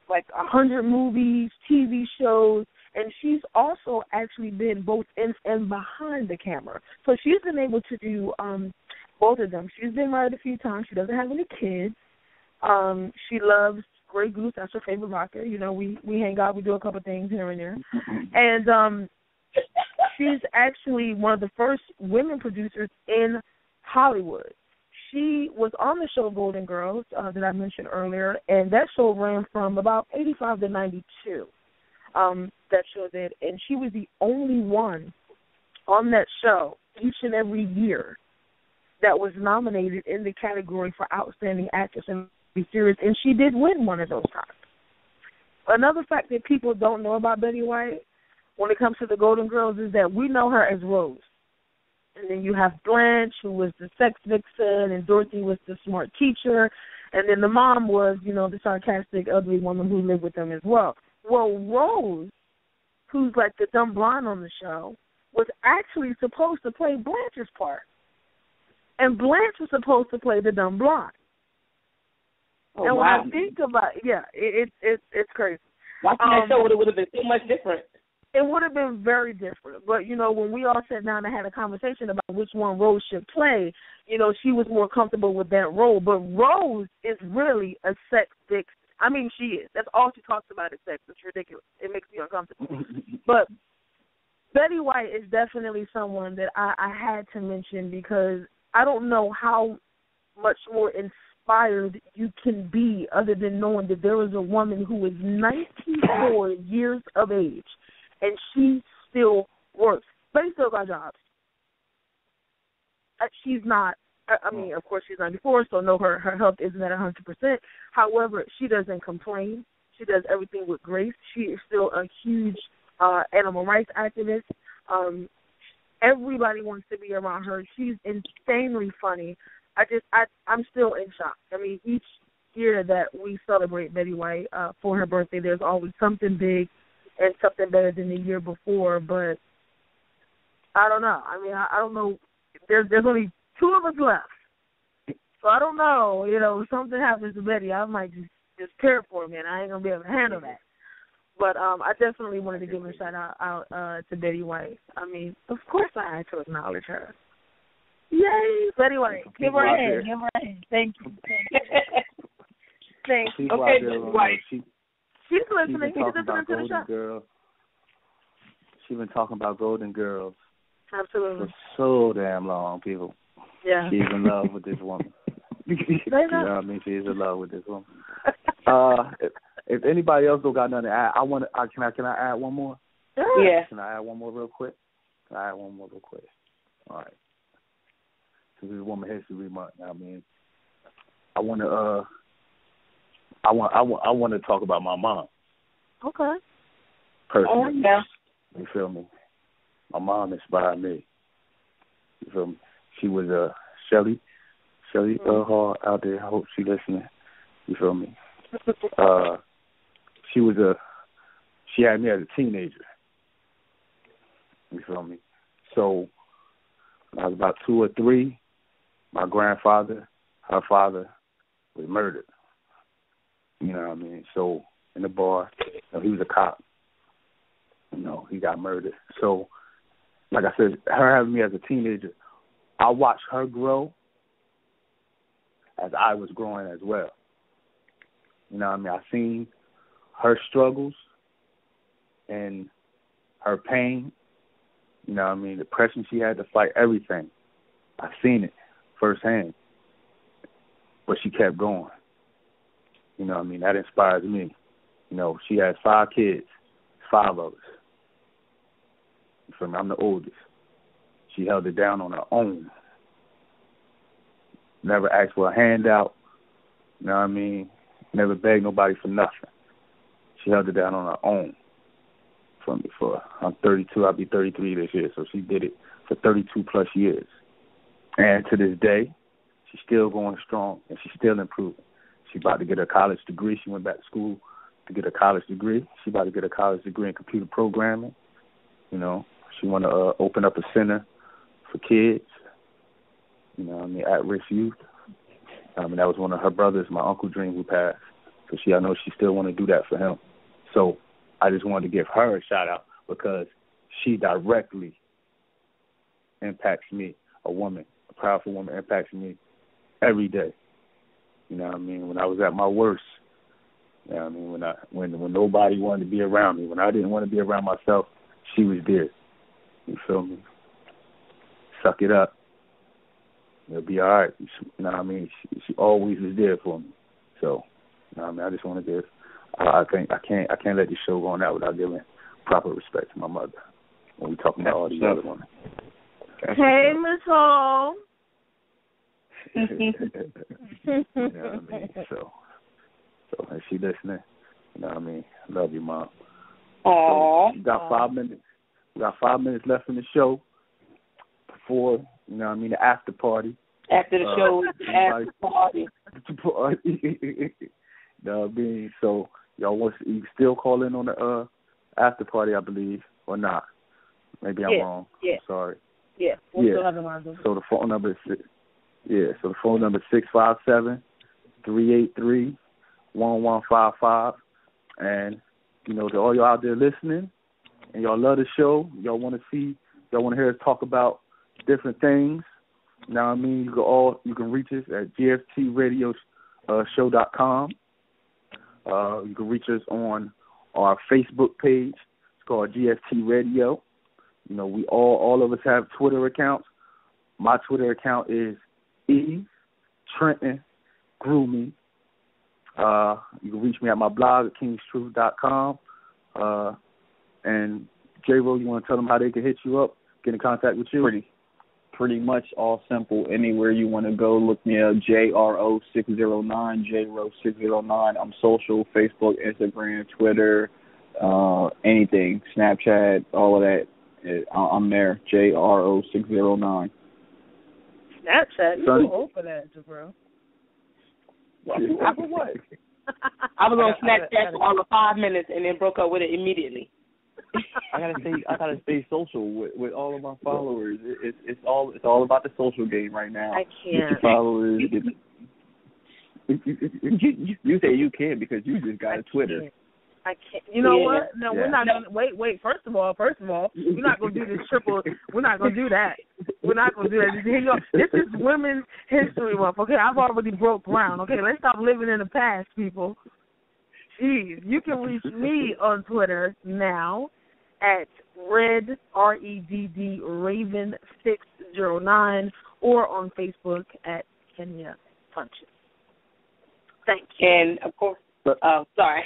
like 100 movies, TV shows, and she's also actually been both in and behind the camera. So she's been able to do both of them. She's been married a few times. She doesn't have any kids. She loves Grey Goose. That's her favorite vodka. You know, we hang out. We do a couple things here and there. And she's actually one of the first women producers in Hollywood. She was on the show Golden Girls that I mentioned earlier, and that show ran from about 85 to 92. That show did, and she was the only one on that show each and every year that was nominated in the category for Outstanding Actress in the Series, and she did win one of those times. Another fact that people don't know about Betty White when it comes to the Golden Girls is that we know her as Rose. And then you have Blanche, who was the sex vixen, and Dorothy was the smart teacher, and then the mom was, you know, the sarcastic, ugly woman who lived with them as well. Well, Rose, who's like the dumb blonde on the show, was actually supposed to play Blanche's part. And Blanche was supposed to play the dumb blonde. Oh, and wow. when I think about it, yeah, it's crazy. Watching that show, it would have been so much different. It would have been very different. But, you know, when we all sat down and had a conversation about which one Rose should play, you know, she was more comfortable with that role. But Rose is really a sex vixen. I mean, she is. That's all she talks about is sex. It's ridiculous. It makes me uncomfortable. But Betty White is definitely someone that I had to mention because I don't know how much more inspired you can be other than knowing that there is a woman who is 94 years of age and she still works. Betty still got jobs. She's not, I mean, of course she's 94, so no, her health isn't at 100%. However, she doesn't complain. She does everything with grace. She is still a huge animal rights activist. Everybody wants to be around her. She's insanely funny. I'm still in shock. I mean, each year that we celebrate Betty White for her birthday, there's always something big and something better than the year before. But I don't know. I mean, I don't know. There's only two of us left, so I don't know. You know, if something happens to Betty, I might just care for me, and I ain't gonna be able to handle that. But I definitely wanted to give a shout out to Betty White. I mean, of course I had to acknowledge her. Yay, Betty White. Give her a hand. Give her a hand. Thank you. Thanks. Okay, Betty White. She's listening. She's listening to the show. Girls. She's been talking about Golden Girls Absolutely. for so damn long, people. Yeah. She's in love with this woman. You know what I mean? She's in love with this woman. If anybody else don't got nothing to add, can I add one more? Yeah. Can I add one more real quick? All right. This is Woman History Month. I mean, I want to talk about my mom. Okay. Personally. Oh, yeah. You feel me? My mom inspired me. You feel me? She was Shelly Hall out there. I hope she's listening. You feel me? She had me as a teenager. You feel me? So when I was about 2 or 3, my grandfather, her father, was murdered. You know what I mean? So in the bar, you know, he was a cop. You know, he got murdered. So, like I said, her having me as a teenager, I watched her grow as I was growing as well. You know what I mean? I seen her struggles and her pain. You know what I mean? The depression she had to fight, everything. I seen it firsthand. But she kept going. You know what I mean? That inspires me. You know, she has 5 kids, 5 of us. You feel me? I'm the oldest. She held it down on her own. Never asked for a handout. You know what I mean? Never begged nobody for nothing. She held it down on her own. I'm 32, I'll be 33 this year, so she did it for 32 plus years. And to this day, she's still going strong and she's still improving. She's about to get her college degree. She went back to school to get a college degree. She's about to get a college degree in computer programming. You know, she want to open up a center for kids, you know, I mean, at-risk youth. I mean, that was one of her brothers, my Uncle Dream, who passed. So I know she still want to do that for him. So I just wanted to give her a shout-out because she directly impacts me, a woman, a powerful woman impacts me every day. You know what I mean? When I was at my worst, You know what I mean? When nobody wanted to be around me, when I didn't want to be around myself, she was there. You feel me? Suck it up. It'll be all right. You know what I mean? She always was there for me. So, you know what I mean? I just want to give. I can't let this show go on out without giving proper respect to my mother when we talking about all these other women. Hey, Miss Hall. You know what I mean? So is she listening? You know what I mean? Love you, Mom. Aww. So, we got 5 minutes. We got 5 minutes left in the show before, you know what I mean, the after party. After the show, after party. You know what I mean? So, you still call in on the after party, I believe, or not? Maybe I'm wrong. Yeah. I'm sorry. Yeah. We'll still have the lines open. So the phone number is 657-383-1155. And, you know, to all y'all out there listening, and y'all love the show, y'all want to hear us talk about different things, you know what I mean? You can reach us at gftradioshow.com. You can reach us on our Facebook page. It's called GFT Radio. You know, we all of us have Twitter accounts. My Twitter account is Trenton Grooming. You can reach me at my blog at kingstruth.com. And J-Ro, you want to tell them how they can hit you up, get in contact with you? Pretty much all simple. Anywhere you want to go, look me up, JRO609, JRO609. I'm social, Facebook, Instagram, Twitter, anything, Snapchat, all of that. I'm there, JRO609. Snapchat? You too old for that, Jabril. I was on Snapchat for all of 5 minutes and then broke up with it immediately. I gotta stay social with all of my followers. It's all about the social game right now. I can't. Get your followers. You say you can because you just got a Twitter. I can't. You know what? No, we're not gonna wait. First of all, we're not gonna do this triple. We're not gonna do that. We're not gonna do that. This is Women's History Month. Okay, I've already broke ground. Okay, let's stop living in the past, people. Jeez, you can reach me on Twitter now at Redd Raven 609 or on Facebook at Kenya Punches. Thank you. And of course, sorry.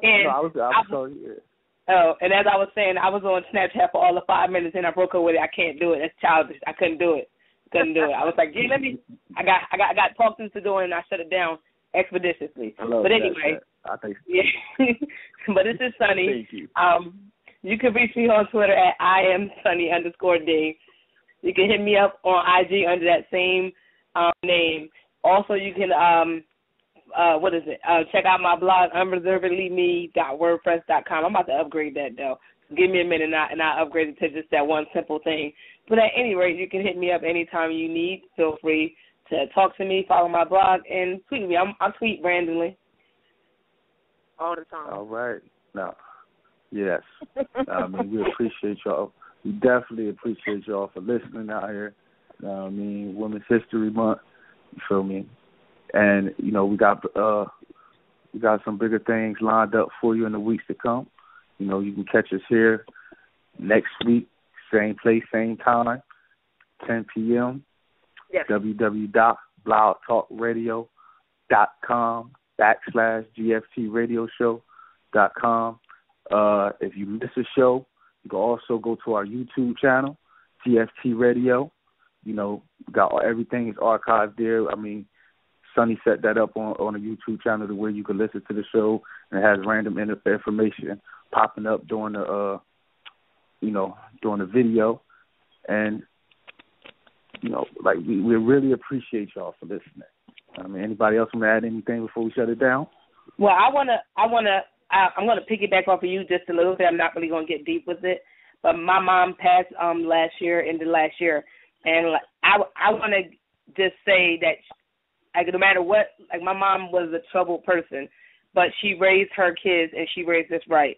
And I was sorry. Yeah. Oh, and as I was saying, I was on Snapchat for all of 5 minutes and I broke up with it. I can't do it. That's childish. I couldn't do it. I was like, gee, I got talked into doing it and I shut it down expeditiously. But anyway, I think. Yeah. But this is Sunny. Thank you. You can reach me on Twitter at IamSunny_Dave. You can hit me up on IG under that same name. Also, you can check out my blog, unreservedlyme.wordpress.com. I'm about to upgrade that though. Give me a minute and I'll upgrade it to just that one simple thing. But at any rate, you can hit me up anytime you need. Feel free to talk to me, follow my blog, and tweet me. I tweet randomly. All the time. All right. Now, yes. I mean, we appreciate y'all. We definitely appreciate y'all for listening out here. I mean, Women's History Month. You feel me? And, you know, we got some bigger things lined up for you in the weeks to come. You know, you can catch us here next week, same place, same time, 10 p.m. Yes. www.blogtalkradio.com/GFTradioshow.com. If you miss a show, you can also go to our YouTube channel, GFT Radio. You know, everything is archived there. I mean, Sunny set that up on a YouTube channel to where you can listen to the show, and it has random information popping up during the video. And, you know, like we really appreciate y'all for listening. I mean, anybody else want to add anything before we shut it down? Well, I'm gonna piggyback off of you just a little bit. I'm not really gonna get deep with it, but my mom passed end of last year, and like I want to just say that like no matter what, like my mom was a troubled person, but she raised her kids and she raised us right.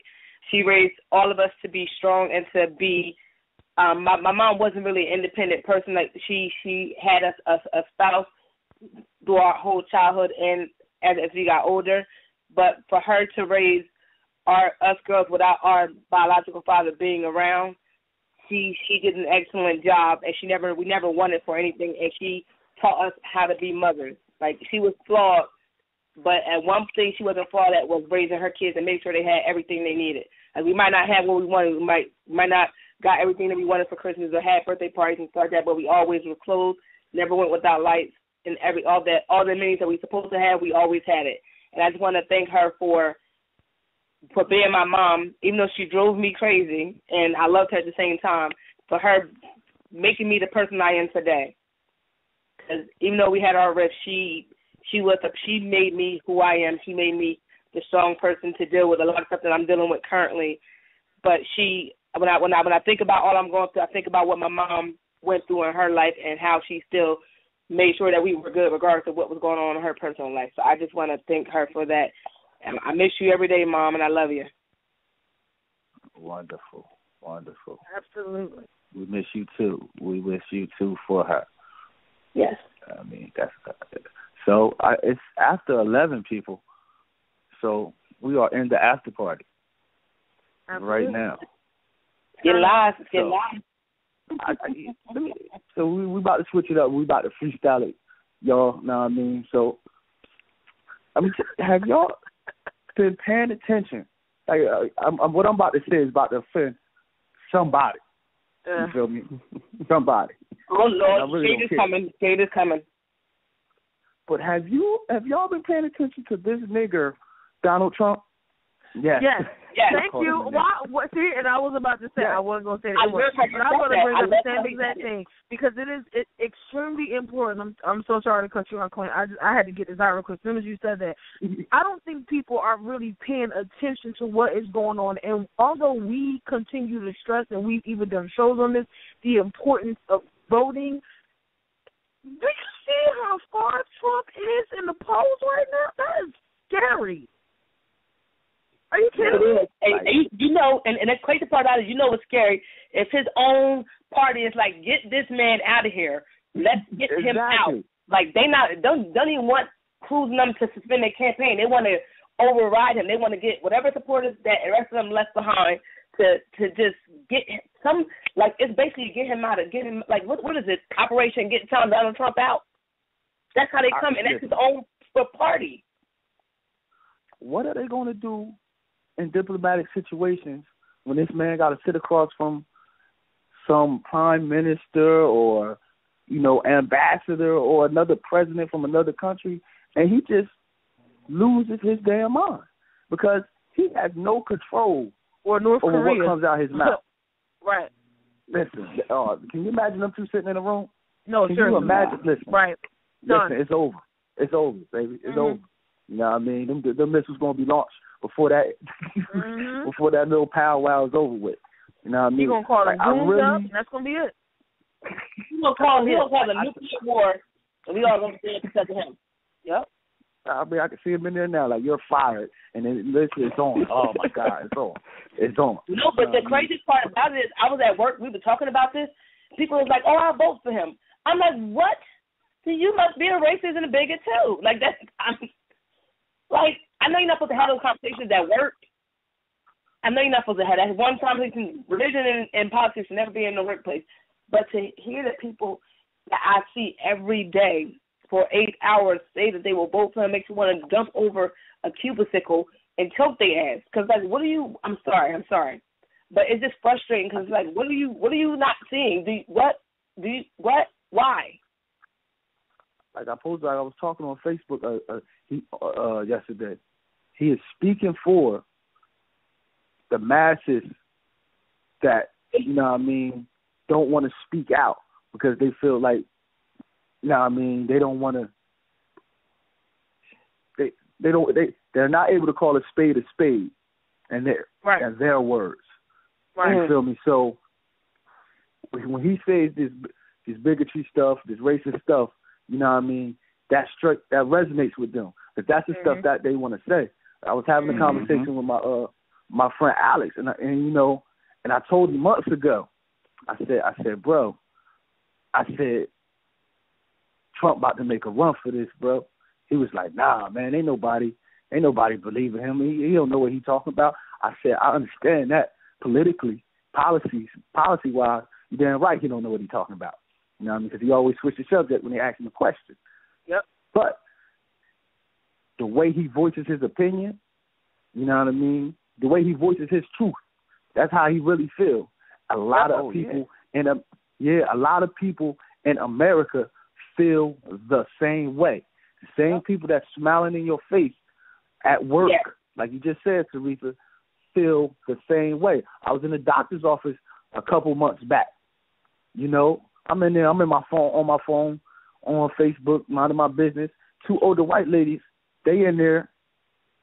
She raised all of us to be strong and to be. My mom wasn't really an independent person. Like she had a spouse through our whole childhood and as we got older, but for her to raise us girls without our biological father being around, she did an excellent job, and we never wanted for anything, and she taught us how to be mothers. Like, she was flawed, but at one thing she wasn't flawed at was raising her kids and making sure they had everything they needed. Like, we might not have what we wanted, we might not got everything that we wanted for Christmas or had birthday parties and stuff like that, but we always were clothed, never went without lights, and all the meanings that we supposed to have, we always had it. And I just want to thank her for being my mom, even though she drove me crazy, and I loved her at the same time, for her making me the person I am today. Because even though we had our rifts, she made me who I am. She made me the strong person to deal with a lot of stuff that I'm dealing with currently. But when I think about all I'm going through, I think about what my mom went through in her life and how she still made sure that we were good regardless of what was going on in her personal life. So I just want to thank her for that. And I miss you every day, Mom, and I love you. Wonderful. Absolutely. We miss you too. We miss you too for her. Yes. I mean, that's so. It's after 11 people, so we are in the after party. Absolutely. Right now. Get live. So we about to switch it up. We about to freestyle it, y'all. Know what I mean? So, have y'all been paying attention? Like, what I'm about to say is about to offend somebody. You feel me? Somebody. Oh Lord, Shade is coming. But have y'all been paying attention to this nigger, Donald Trump? Yes. Thank you. See, and I was about to say, I wasn't going to say that, but I'm going to bring up the same exact thing because it's extremely important. I'm so sorry to cut you off, Quinn. I had to get this out real quick. As soon as you said that, I don't think people are really paying attention to what is going on. And although we continue to stress, and we've even done shows on this, the importance of voting, do you see how far Trump is in the polls right now? That is scary. Are you kidding me? And you know, and the crazy part about it, you know what's scary? If his own party is like, get this man out of here. Let's get him out. Like, they don't even want Cruz and them to suspend their campaign. They want to override him. They want to get whatever supporters that the rest of them left behind to just get some, like, it's basically get him out of, get him, like, what is it? Operation Telling Donald Trump out? That's how they come, and that's his own party. What are they going to do in diplomatic situations when this man got to sit across from some prime minister or, ambassador or another president from another country, and he just loses his damn mind because he has no control or North over Korea. what comes out his mouth. Right. Listen, can you imagine them two sitting in a room? No, can sure. you imagine? Listen, right. Done. Listen, it's over. It's over, baby. It's over. You know what I mean? Them missiles going to be launched before that before that little powwow is over with. You know what I mean? He's going to call it goons up, and that's going to be it. He's going to call the nuclear war, and we all going to see it because of him. Yep. I mean, I can see him in there now, like, you're fired, and then listen, it's on. Oh, my God, it's on. It's on. No, but the craziest part about it is I was at work, we were talking about this, people was like, oh, I'll vote for him. I'm like, what? So you must be a racist and a bigot, too. Like, I know you're not supposed to have those conversations at work. I know you're not supposed to have that. One conversation, religion and politics should never be in the workplace. But to hear that people that I see every day for 8 hours say that they will vote for him makes you want to jump over a cubicle and choke their ass. Because, like, I'm sorry. But it's just frustrating because, like, what are you not seeing? Why? Like I was talking on Facebook yesterday. He is speaking for the masses that, don't want to speak out because they feel like, they don't want to. They're not able to call a spade, and their words. Right. You feel me? So when he says this bigotry stuff, this racist stuff, that resonates with them. But that's the stuff that they want to say. I was having a conversation with my friend Alex, and I told him months ago. I said, bro, Trump about to make a run for this, bro. He was like, nah, man, ain't nobody Ain't nobody believing him. He don't know what he's talking about. I said, I understand that politically, policy-wise, you're damn right he don't know what he's talking about. You know what I mean? Because he always switch the subject when they ask him a question. Yep. But the way he voices his opinion, you know what I mean? The way he voices his truth, that's how he really feels. A lot of people a lot of people in America feel the same way. The same people that's smiling in your face at work, like you just said, Teresa, feel the same way. I was in the doctor's office a couple months back. You know, I'm in there, on my phone, on Facebook, minding my business. Two older white ladies, they in there,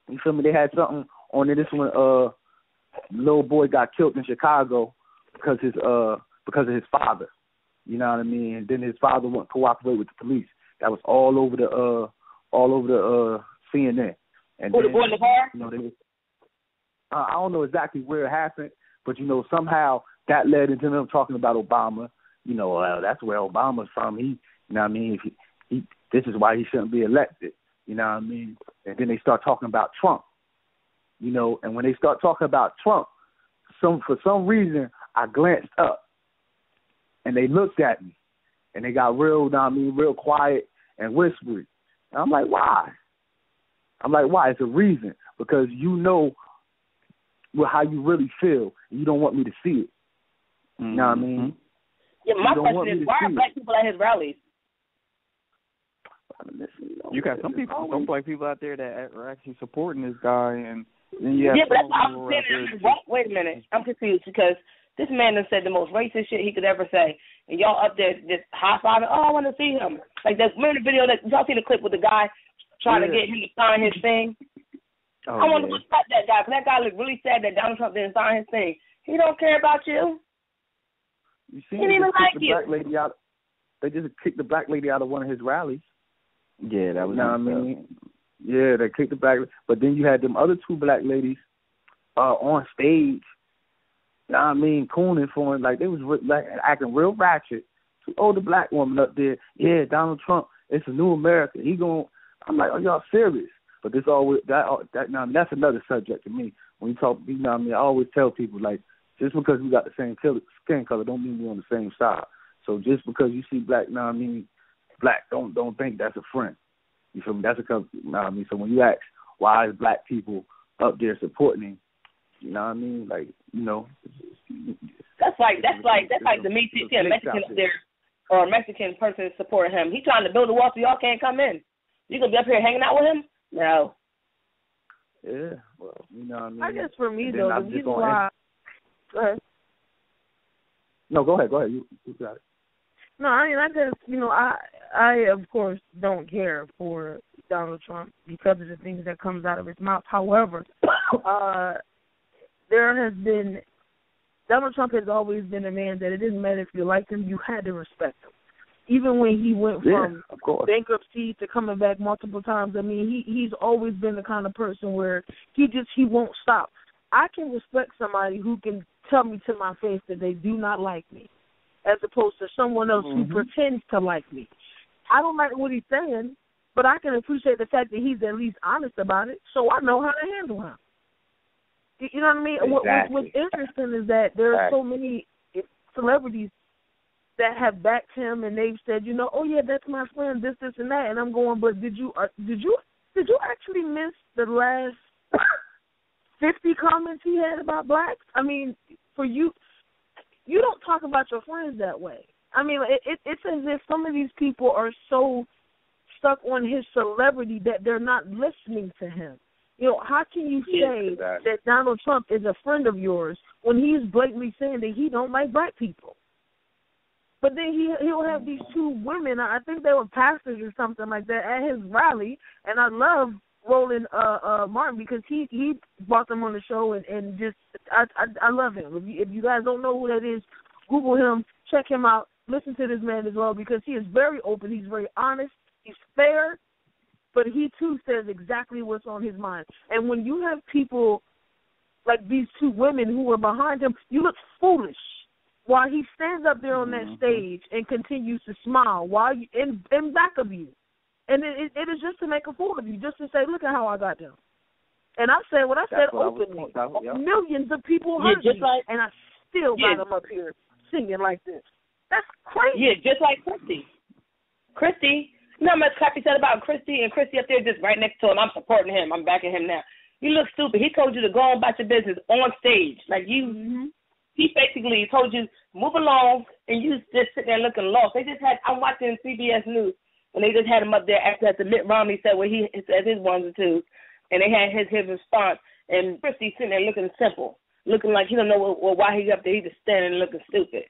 you feel me, they had something on there. This one, little boy got killed in Chicago because of his father. You know what I mean? And then his father wouldn't cooperate with the police. That was all over the CNN. And the boy in the car? You know, I don't know exactly where it happened, but you know, somehow that led into them talking about Obama. You know, that's where Obama's from. He, you know what I mean? This is why he shouldn't be elected. You know what I mean? And then they start talking about Trump. You know, and when they start talking about Trump, for some reason I glanced up, and they looked at me, and they got real quiet and whispery. And I'm like, why? It's a reason, because you know how you really feel, and you don't want me to see it. You know what I mean? Yeah, my question is, why are black people at his rallies? You got some black people out there that are actually supporting this guy, and then you have but that's what I'm saying. Wait a minute, I'm confused because this man done said the most racist shit he could ever say, and y'all up there just high-fiving, I want to see him. Like, remember the video, y'all see the clip with the guy trying to get him to sign his thing? I want to respect that guy, because that guy looked really sad that Donald Trump didn't sign his thing. He don't care about you. You see, he didn't even like you. They just kicked the black lady out of one of his rallies. Yeah, that was. You know what I mean? Yeah, they kicked the black lady. But then you had them other two black ladies on stage. You know what I mean? Cooning for him, like they was like acting real ratchet. Two older black women up there. Yeah, Donald Trump. It's a new America. I'm like, are y'all serious? But this always now that's another subject to me. When you talk, you know what I mean? I always tell people, like, just because we got the same skin color don't mean we're on the same side. So just because you see black, you know what I mean, black, don't think that's a friend. You feel me? That's because, you know what I mean? So when you ask why is black people up there supporting him, you know what I mean? Like, you know, that's like the Me Too, see a Mexican up there or a Mexican person supporting him. He trying to build a wall so y'all can't come in. You gonna be up here hanging out with him? No. Yeah, well, you know what I mean. I guess for me though, the reason why. Go ahead. No, go ahead. You got it. No, I mean, I guess, you know, I of course don't care for Donald Trump because of the things that comes out of his mouth. However, Donald Trump has always been a man that it didn't matter if you liked him, you had to respect him. Even when he went from bankruptcy to coming back multiple times, I mean, he's always been the kind of person where he won't stop. I can respect somebody who can tell me to my face that they do not like me, as opposed to someone else who pretends to like me. I don't like what he's saying, but I can appreciate the fact that he's at least honest about it, so I know how to handle him. You know what I mean? Exactly. What's interesting is that there are so many celebrities that have backed him, and they've said, you know, oh yeah, that's my friend, this, and that, and I'm going, but did you actually miss the last 50 comments he had about blacks? I mean, for you don't talk about your friends that way. I mean, it's as if some of these people are so stuck on his celebrity that they're not listening to him. You know, how can you say that Donald Trump is a friend of yours when he's blatantly saying that he don't like black people? But then he'll have these two women, I think they were pastors or something like that, at his rally, and I love Roland Martin because he brought them on the show and just I love him. If you guys don't know who that is, Google him, check him out, listen to this man as well because he is very open, he's very honest, he's fair, but he too says exactly what's on his mind. And when you have people like these two women who are behind him, you look foolish while he stands up there on that stage and continues to smile while you in back of you. And it is just to make a fool of you, just to say, look at how I got them. And I said what I said openly. Millions of people heard me, and I still got them up here singing like this. That's crazy. Yeah, just like Christy. You know how much crap he said about Christy, and Christy up there just right next to him. I'm supporting him. I'm backing him now. You look stupid. He told you to go on about your business on stage. Like he basically told you, move along, and you just sit there looking lost. I'm watching CBS News, and they just had him up there after Mitt Romney said what he said his ones and twos, and they had his response, and Christy sitting there looking simple, looking like he don't know why he's up there. He just standing looking stupid.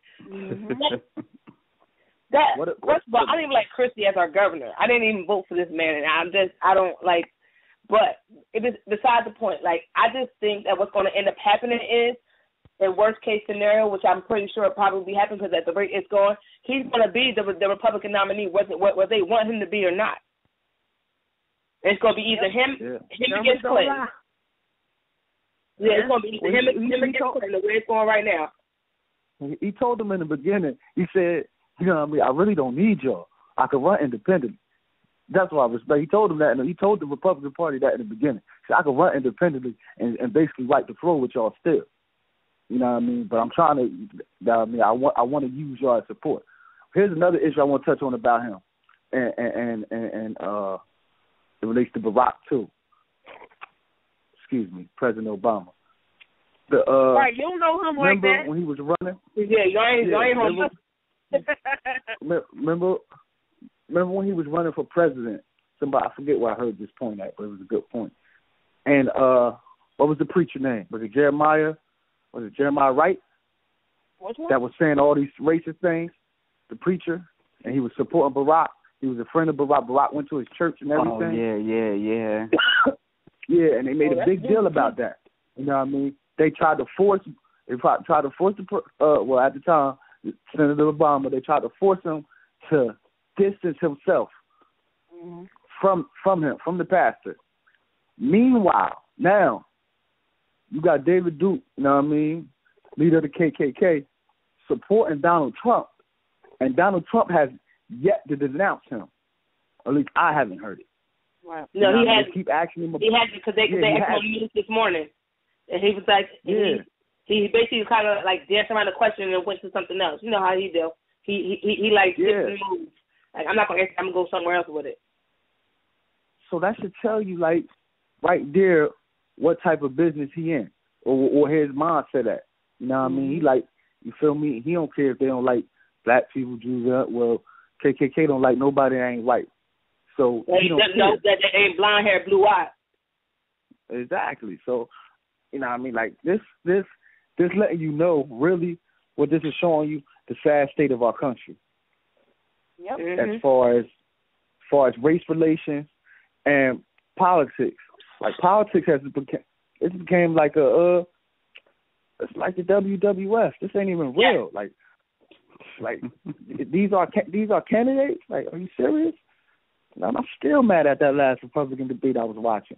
First of all, I don't even like Christie as our governor. I didn't even vote for this man, and I don't like. But it is beside the point. Like, I just think that what's going to end up happening is, in worst case scenario, which I'm pretty sure will probably happen because at the rate it's going, he's going to be the Republican nominee, whether they want him to be or not. It's going to be either him against Clinton. Yeah, it's going to be either him against Clinton, the way it's going right now. He told them in the beginning, he said, you know what I mean, I really don't need y'all. I can run independently. That's what I respect. He told them that, and he told the Republican Party that in the beginning. He said, I can run independently and basically wipe the floor with y'all still. You know what I mean? But I'm trying to, I want to use y'all as support. Here's another issue I want to touch on about him, and it relates to Barack too. Excuse me, President Obama. Right, you don't know him like that. Remember when he was running? Yeah, you ain't home. Remember when he was running for president? I forget where I heard this point at, but it was a good point. And what was the preacher name? Was it Jeremiah? Was it Jeremiah Wright? Which one? That was saying all these racist things. The preacher, and he was supporting Barack. He was a friend of Barack. Barack went to his church and everything. Oh yeah. Yeah, and they made a big deal about that. You know what I mean? They tried to force. At the time, Senator Obama, they tried to force him to distance himself from him, from the pastor. Meanwhile, now, you got David Duke, you know what I mean, leader of the KKK, supporting Donald Trump. And Donald Trump has yet to denounce him. At least I haven't heard it. Right. No, he had. Keep asking him. He had because they asked him on the news this morning, and he was like, he basically kind of like danced around the question and went to something else. You know how he do. He like different moves. Like, I'm not gonna ask. I'm gonna go somewhere else with it. So that should tell you, like, right there, what type of business he in, or his mindset at. You know what I mean? He like, you feel me? He don't care if they don't like black people, Jews. Well, KKK don't like nobody that ain't white. So he doesn't know that they ain't blonde hair, blue eyes. Exactly. So, you know what I mean? Like, this letting you know really what this is showing you, the sad state of our country. Yep. As far as race relations and politics. Like, politics became like it's like the WWF. This ain't even real. Like these are candidates. Like, are you serious? I'm still mad at that last Republican debate I was watching.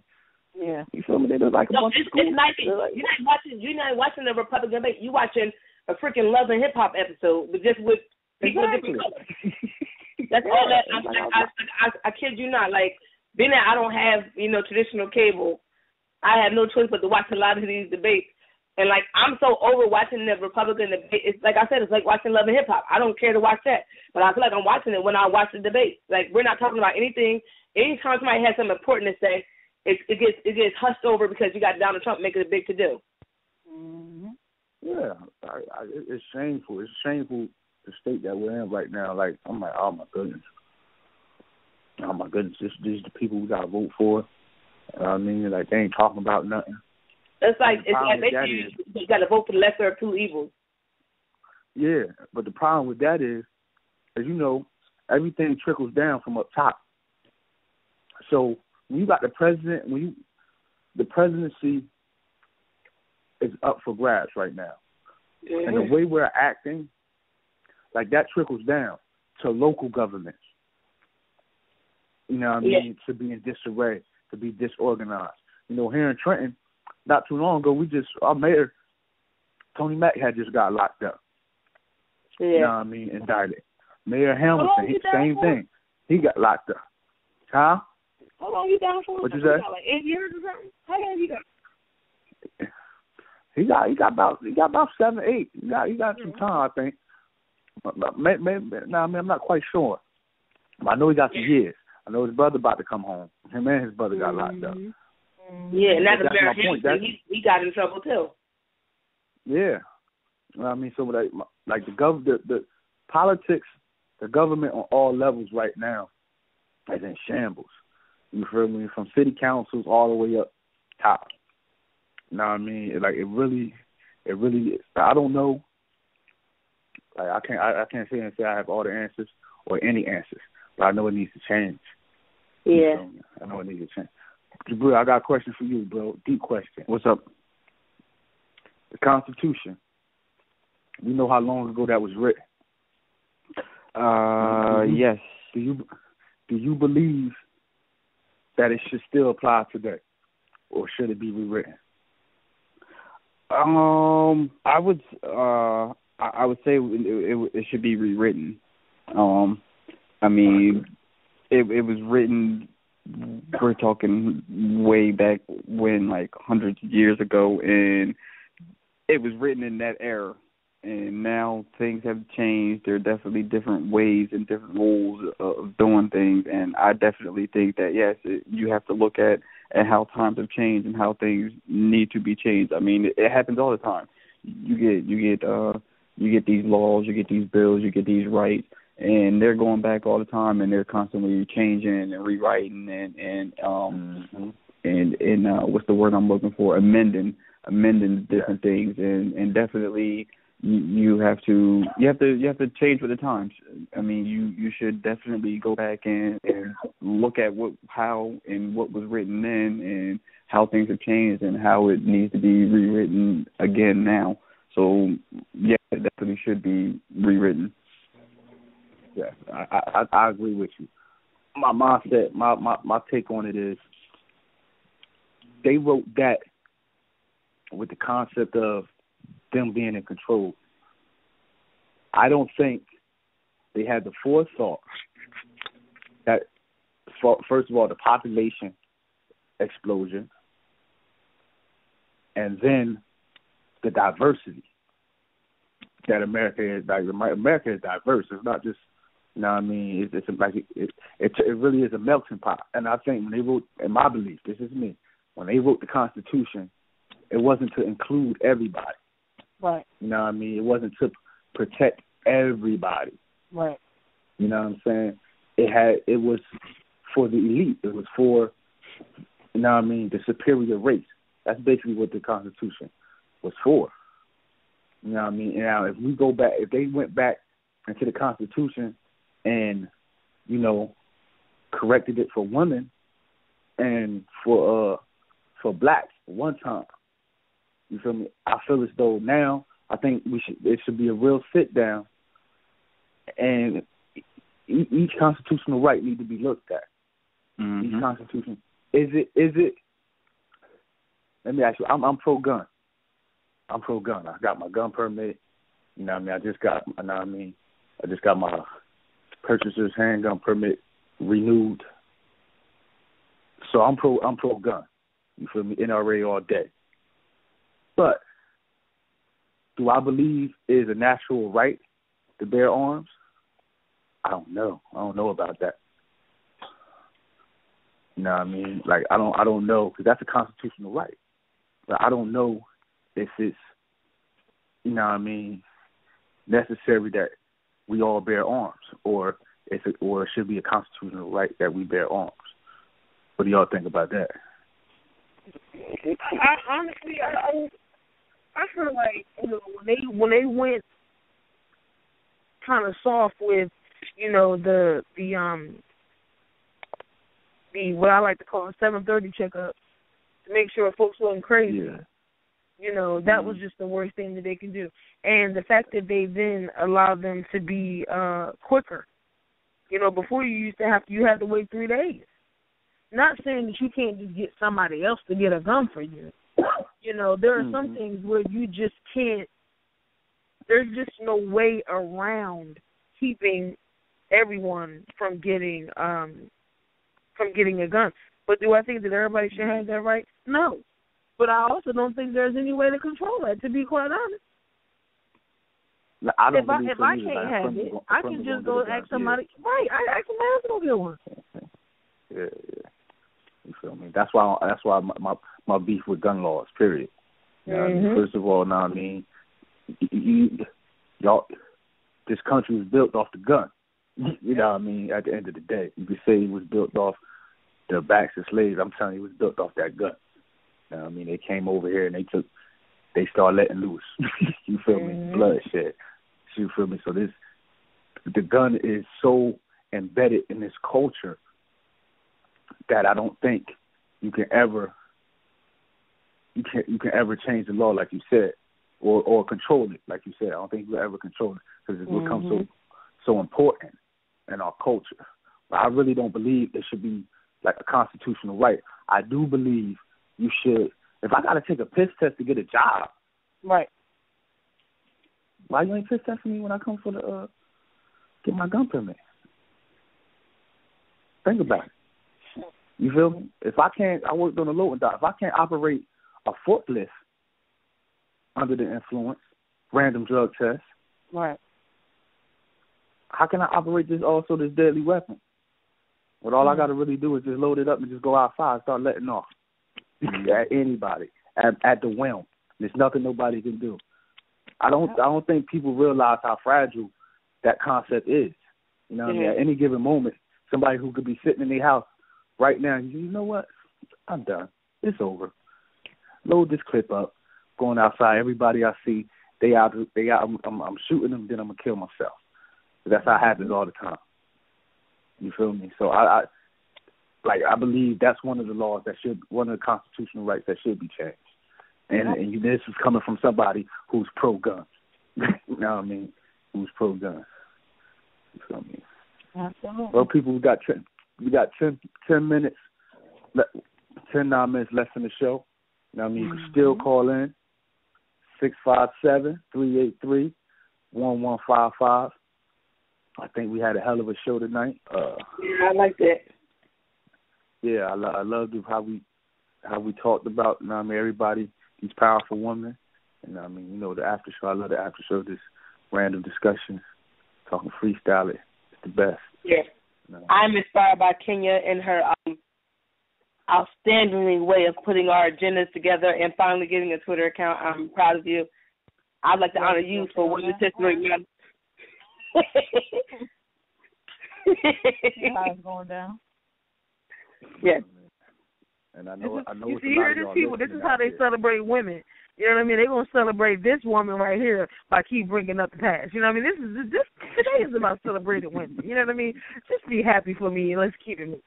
Yeah. You feel me? They look like a bunch of schools. It's nice. You're not watching the Republican debate. You watching a freaking Love and Hip Hop episode, but just with people with different colors. That's all that. I kid you not. Like, being that I don't have traditional cable, I have no choice but to watch a lot of these debates. And like, I'm so over watching the Republican debate. It's like I said, it's like watching Love and Hip Hop. I don't care to watch that, but I feel like I'm watching it when I watch the debate. Like, we're not talking about anything. Anytime somebody has something important to say, it gets hushed over because you got Donald Trump making it big to do. Mm-hmm. Yeah, it's shameful. It's shameful the state that we're in right now. Like, I'm like, oh my goodness, these the people we gotta vote for. You know what I mean? Like, they ain't talking about nothing. It's like you got to vote for the lesser of two evils. Yeah, but the problem with that is, as you know, everything trickles down from up top. So when you got the president, the presidency is up for grabs right now, and the way we're acting, like, that trickles down to local governments. You know what I mean? To be in disarray, to be disorganized. You know, here in Trenton, not too long ago, our mayor, Tony Mack, had just got locked up. Yeah. You know what I mean? Indicted. Mayor Hamilton, same thing. He got locked up. Huh? How long you got for? What you say? Like 8 years or something? How long you got? He got about 7, 8. He got some time, I think. Maybe, I'm not quite sure. But I know he got some years. I know his brother about to come home. Him and his brother got locked up. Yeah, and that's my point. He got in trouble too. Yeah, I mean, so like the politics, the government on all levels right now is in shambles. You feel me? From city councils all the way up top. You know what I mean? Like it really is. I don't know. Like I can't sit and say I have all the answers or any answers, but I know it needs to change. Yeah. I know it needs to change. Jabril, I got a question for you, bro. Deep question. What's up? The Constitution. You know how long ago that was written? Yes. Do you believe that it should still apply today, or should it be rewritten? I would say it should be rewritten. I mean, it was written. We're talking way back when, like hundreds of years ago, and it was written in that era. And now things have changed. There are definitely different ways and different rules of doing things. And I definitely think that, yes, you have to look at how times have changed and how things need to be changed. I mean, it happens all the time. You get these laws, you get these bills, you get these rights, and they're going back all the time, and they're constantly changing and rewriting and what's the word I'm looking for? Amending different things, and definitely. You have to change with the times. I mean, you should definitely go back and look at how what was written then and how things have changed and how it needs to be rewritten again now. So yeah, it definitely should be rewritten. Yeah, I agree with you. My mindset, my take on it is they wrote that with the concept of them being in control. I don't think they had the forethought that, first of all, the population explosion, and then the diversity that America is. Like, America is diverse. It's not just, you know what I mean? It really is a melting pot. And I think when they wrote, in my belief, this is me, when they wrote the Constitution, it wasn't to include everybody. Right. You know what I mean? It wasn't to protect everybody. Right. You know what I'm saying? It was for the elite. It was for, you know what I mean, the superior race. That's basically what the Constitution was for. You know what I mean? Now, if they went back into the Constitution and, you know, corrected it for women and for blacks one time, you feel me? I feel as though now I think it should be a real sit down, and each constitutional right need to be looked at. Mm-hmm. Each constitution is it? Let me ask you. I'm pro gun. I'm pro gun. I got my gun permit. You know what I mean? I just got my purchaser's handgun permit renewed. So I'm pro gun. You feel me? NRA all day. But do I believe it is a natural right to bear arms? I don't know. I don't know about that. You know what I mean? Like I don't know, because that's a constitutional right. But I don't know if it's, you know what I mean, necessary that we all bear arms, or it should be a constitutional right that we bear arms. What do y'all think about that? Honestly, I feel like, you know, when they went kind of soft with, you know, the what I like to call 7:30 checkup to make sure folks wasn't crazy. Yeah. You know, that was just the worst thing that they can do. And the fact that they then allowed them to be quicker. You know, before you had to wait 3 days. Not saying that you can't just get somebody else to get a gun for you. You know, there are some things where you just can't, there's just no way around keeping everyone from getting from getting a gun. But do I think that everybody should have that right? No. But I also don't think there's any way to control that, to be quite honest. I don't if I can't have it, I can just go ask somebody. Yeah. Right, I ask somebody else to go get one. Yeah. You feel me? That's why my beef with gun laws. Period. You know what I mean? First of all, now I mean, y'all, this country was built off the gun. You know what I mean? At the end of the day, you could say it was built off the backs of slaves. I'm telling you, it was built off that gun. You know what I mean? They came over here and they started letting loose. You feel me? Bloodshed. You feel me? So the gun is so embedded in this culture that I don't think you can ever change the law like you said, or control it like you said. I don't think you will ever control it because it's become so important in our culture. But I really don't believe it should be like a constitutional right. I do believe you should. If I got to take a piss test to get a job, right? Why you ain't piss testing me when I come for the get my gun permit? Think about it. You feel me? If I worked on a loading dock. If I can't operate a forklift under the influence, random drug test, right? How can I operate this deadly weapon? But all I got to really do is just load it up and just go outside and start letting off at anybody at the whim. There's nothing nobody can do. I don't think people realize how fragile that concept is. You know what I mean? At any given moment, somebody who could be sitting in their house right now, you know what? I'm done. It's over. Load this clip up. Going outside, everybody I see, they out. I'm shooting them, then I'm gonna kill myself. That's how it happens all the time. You feel me? So I believe that's one of the laws one of the constitutional rights that should be changed. And this is coming from somebody who's pro-gun. You know what I mean? Who's pro-gun. You feel me? Absolutely. Well, people, we got 10 minutes, 9 minutes left in the show. You know what I mean? You can still call in 657-383-1155. I think we had a hell of a show tonight. I like that. Yeah, I loved how we talked about, you know what I mean, everybody, these powerful women. And I mean, you know, the after show, I love the after show, this random discussions, talking freestyle it. It's the best. Yeah. You know? I'm inspired by Kenya and her outstanding way of putting our agendas together and finally getting a Twitter account. I'm proud of you. I'd like to honor you for Women's History Month. How it's going down. Yeah. And I know you see, here these people, this is how they celebrate women. You know what I mean? They're going to celebrate this woman right here by keep bringing up the past. You know what I mean? This today is about celebrating women. You know what I mean? Just be happy for me and let's keep it moving.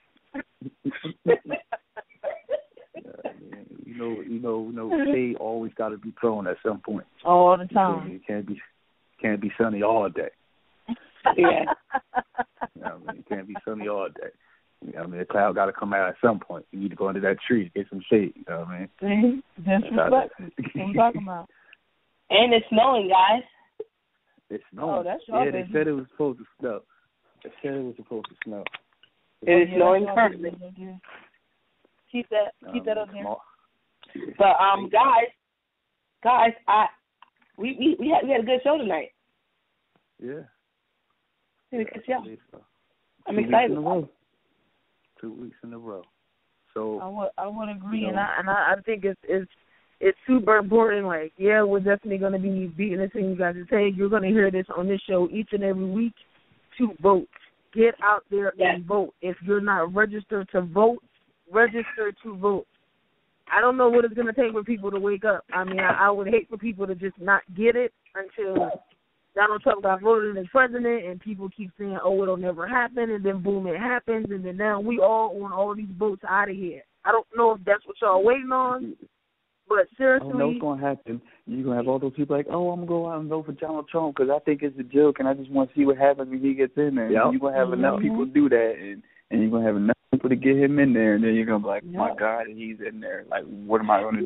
You know, shade always got to be thrown at some point. All the time. It can't be sunny all day. Yeah. You know what I mean? It can't be sunny all day. You know what I mean? The cloud got to come out at some point. You need to go under that tree to get some shade. You know what I mean? See? Disrespect. What I'm talking about. And it's snowing, guys. It's snowing. Oh, that's your business. They said it was supposed to snow. It is snowing currently. Keep that up there. But guys, we had a good show tonight. Yeah. We had a good show. I'm excited. 2 weeks in a row. So I would agree, and I think it's super important. Like, yeah, we're definitely going to be beating this thing you guys to say. You're going to hear this on this show each and every week. To vote, get out there and vote. If you're not registered to vote, register to vote. I don't know what it's going to take for people to wake up. I mean, I would hate for people to just not get it until Donald Trump got voted in as president, and people keep saying, oh, it'll never happen, and then boom, it happens, and then now we all want all these votes out of here. I don't know if that's what y'all waiting on, but seriously. I know what's going to happen. You're going to have all those people like, oh, I'm going to go out and vote for Donald Trump because I think it's a joke, and I just want to see what happens when he gets in there. Yep. You're going to have enough people do that, and you're going to have enough people to get him in there, and then you're going to be like, my God, he's in there. Like, what am I going to do?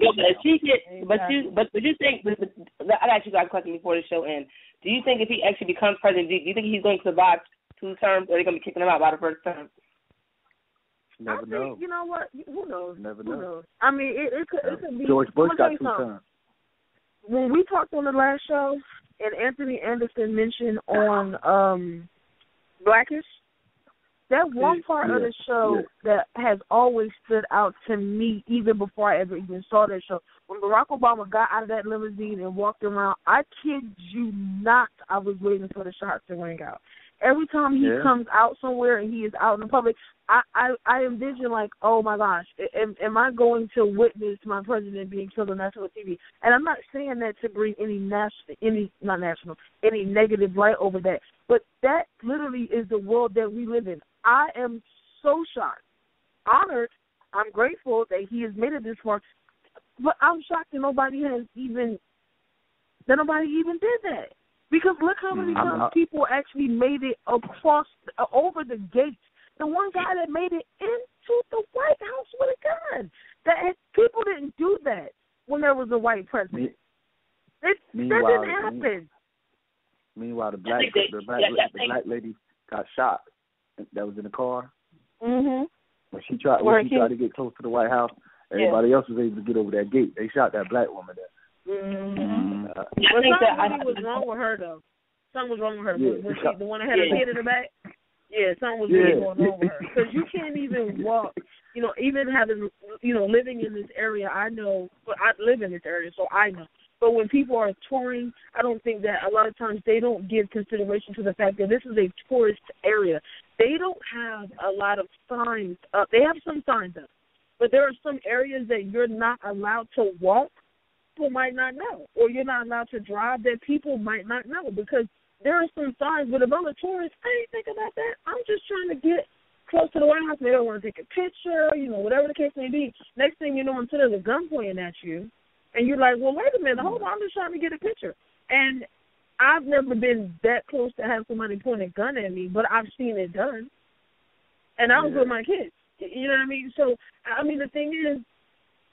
But you think, I asked you guys a question before the show ends. Do you think if he actually becomes president, do you think he's going to survive 2 terms, or are they going to be kicking him out by the first term? Never think, know. you know what? Who knows? Never Who know. knows? I mean, it could be. George Bush got I'm 2 gonna tell you terms. something. When we talked on the last show, and Anthony Anderson mentioned on Blackish, that one part of the show that has always stood out to me, even before I ever even saw that show, when Barack Obama got out of that limousine and walked around, I kid you not, I was waiting for the shots to ring out. Every time he comes out somewhere and he is out in the public, I envision like, oh my gosh, am I going to witness my president being killed on national TV? And I'm not saying that to bring any negative light over that, but that literally is the world that we live in. I am so shocked, honored. I'm grateful that he has made it this far, but I'm shocked that nobody even did that. Because look how many times people actually made it across, over the gates. The one guy that made it into the White House with a gun. People didn't do that when there was a white president. That didn't happen. Meanwhile, the black lady got shot. That was in the car. Mhm. When she tried to get close to the White House, everybody else was able to get over that gate. They shot that black woman there. Mm-hmm. I think something was wrong with her though. Something was wrong with her. Yeah. Was she the one that had her head in the back? Yeah, something was really going on with her. Because you can't even walk. Even having, living in this area, I know. But I live in this area, so I know. But when people are touring, I don't think that a lot of times they don't give consideration to the fact that this is a tourist area. They don't have a lot of signs up. They have some signs up, but there are some areas that you're not allowed to walk. People might not know, or you're not allowed to drive that people might not know, because there are some signs. But if I'm a tourist, I ain't thinking about that. I'm just trying to get close to the White House. Maybe I want to take a picture, whatever the case may be. Next thing you know, until there's a gun pointing at you, and you're like, well, wait a minute, hold on, I'm just trying to get a picture. And I've never been that close to have somebody point a gun at me, but I've seen it done. And I was with my kids. You know what I mean? So, the thing is,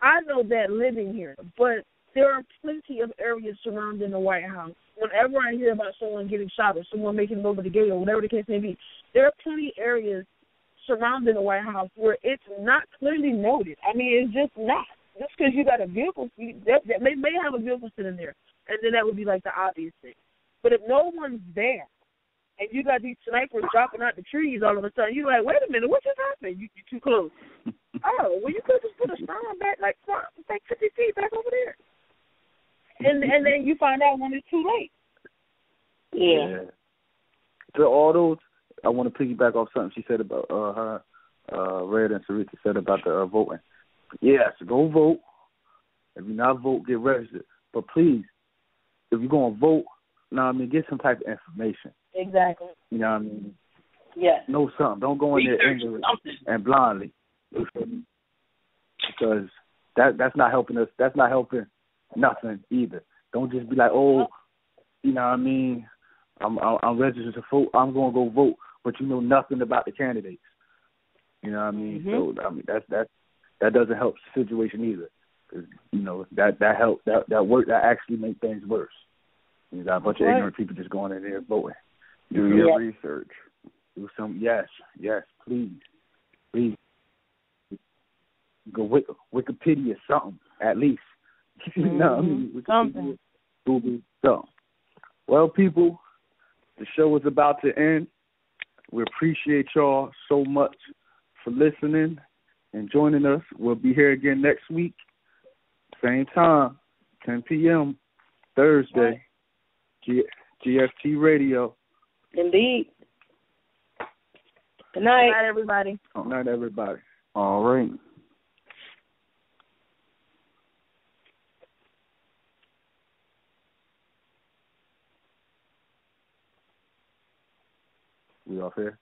I know that living here, but there are plenty of areas surrounding the White House. Whenever I hear about someone getting shot or someone making it over the gate or whatever the case may be, there are plenty of areas surrounding the White House where it's not clearly noted. It's just not. Just because you got a vehicle, that may have a vehicle sitting there, and then that would be like the obvious thing. But if no one's there, and you got these snipers dropping out the trees all of a sudden, you're like, wait a minute, what just happened? You're too close. Oh, well, you could just put a sign back, like 50 feet back over there. And then you find out when it's too late. Yeah. To all those, I want to piggyback off something she said about her, Red and Sarita said about the voting. Yes, go vote. If you're not vote, get registered. But please, if you're going to vote, get some type of information. Exactly. You know what I mean? Yes. Know something. Don't go in there ignorant and blindly. Because that's not helping us. That's not helping nothing either. Don't just be like, I'm registered to vote. I'm going to go vote, but you know nothing about the candidates. You know what I mean? Mm-hmm. So that doesn't help the situation either. Cause, that help that work that actually make things worse. You got a bunch of ignorant people just going in there voting. Do your research. Do some. Yes, please. Go Wikipedia something at least. Something. Google something. Well, people, the show is about to end. We appreciate y'all so much for listening and joining us. We'll be here again next week, same time, 10 p.m. Thursday. GFT Radio. Indeed. Good night. Good night, everybody. Good night, everybody. All right. We off here?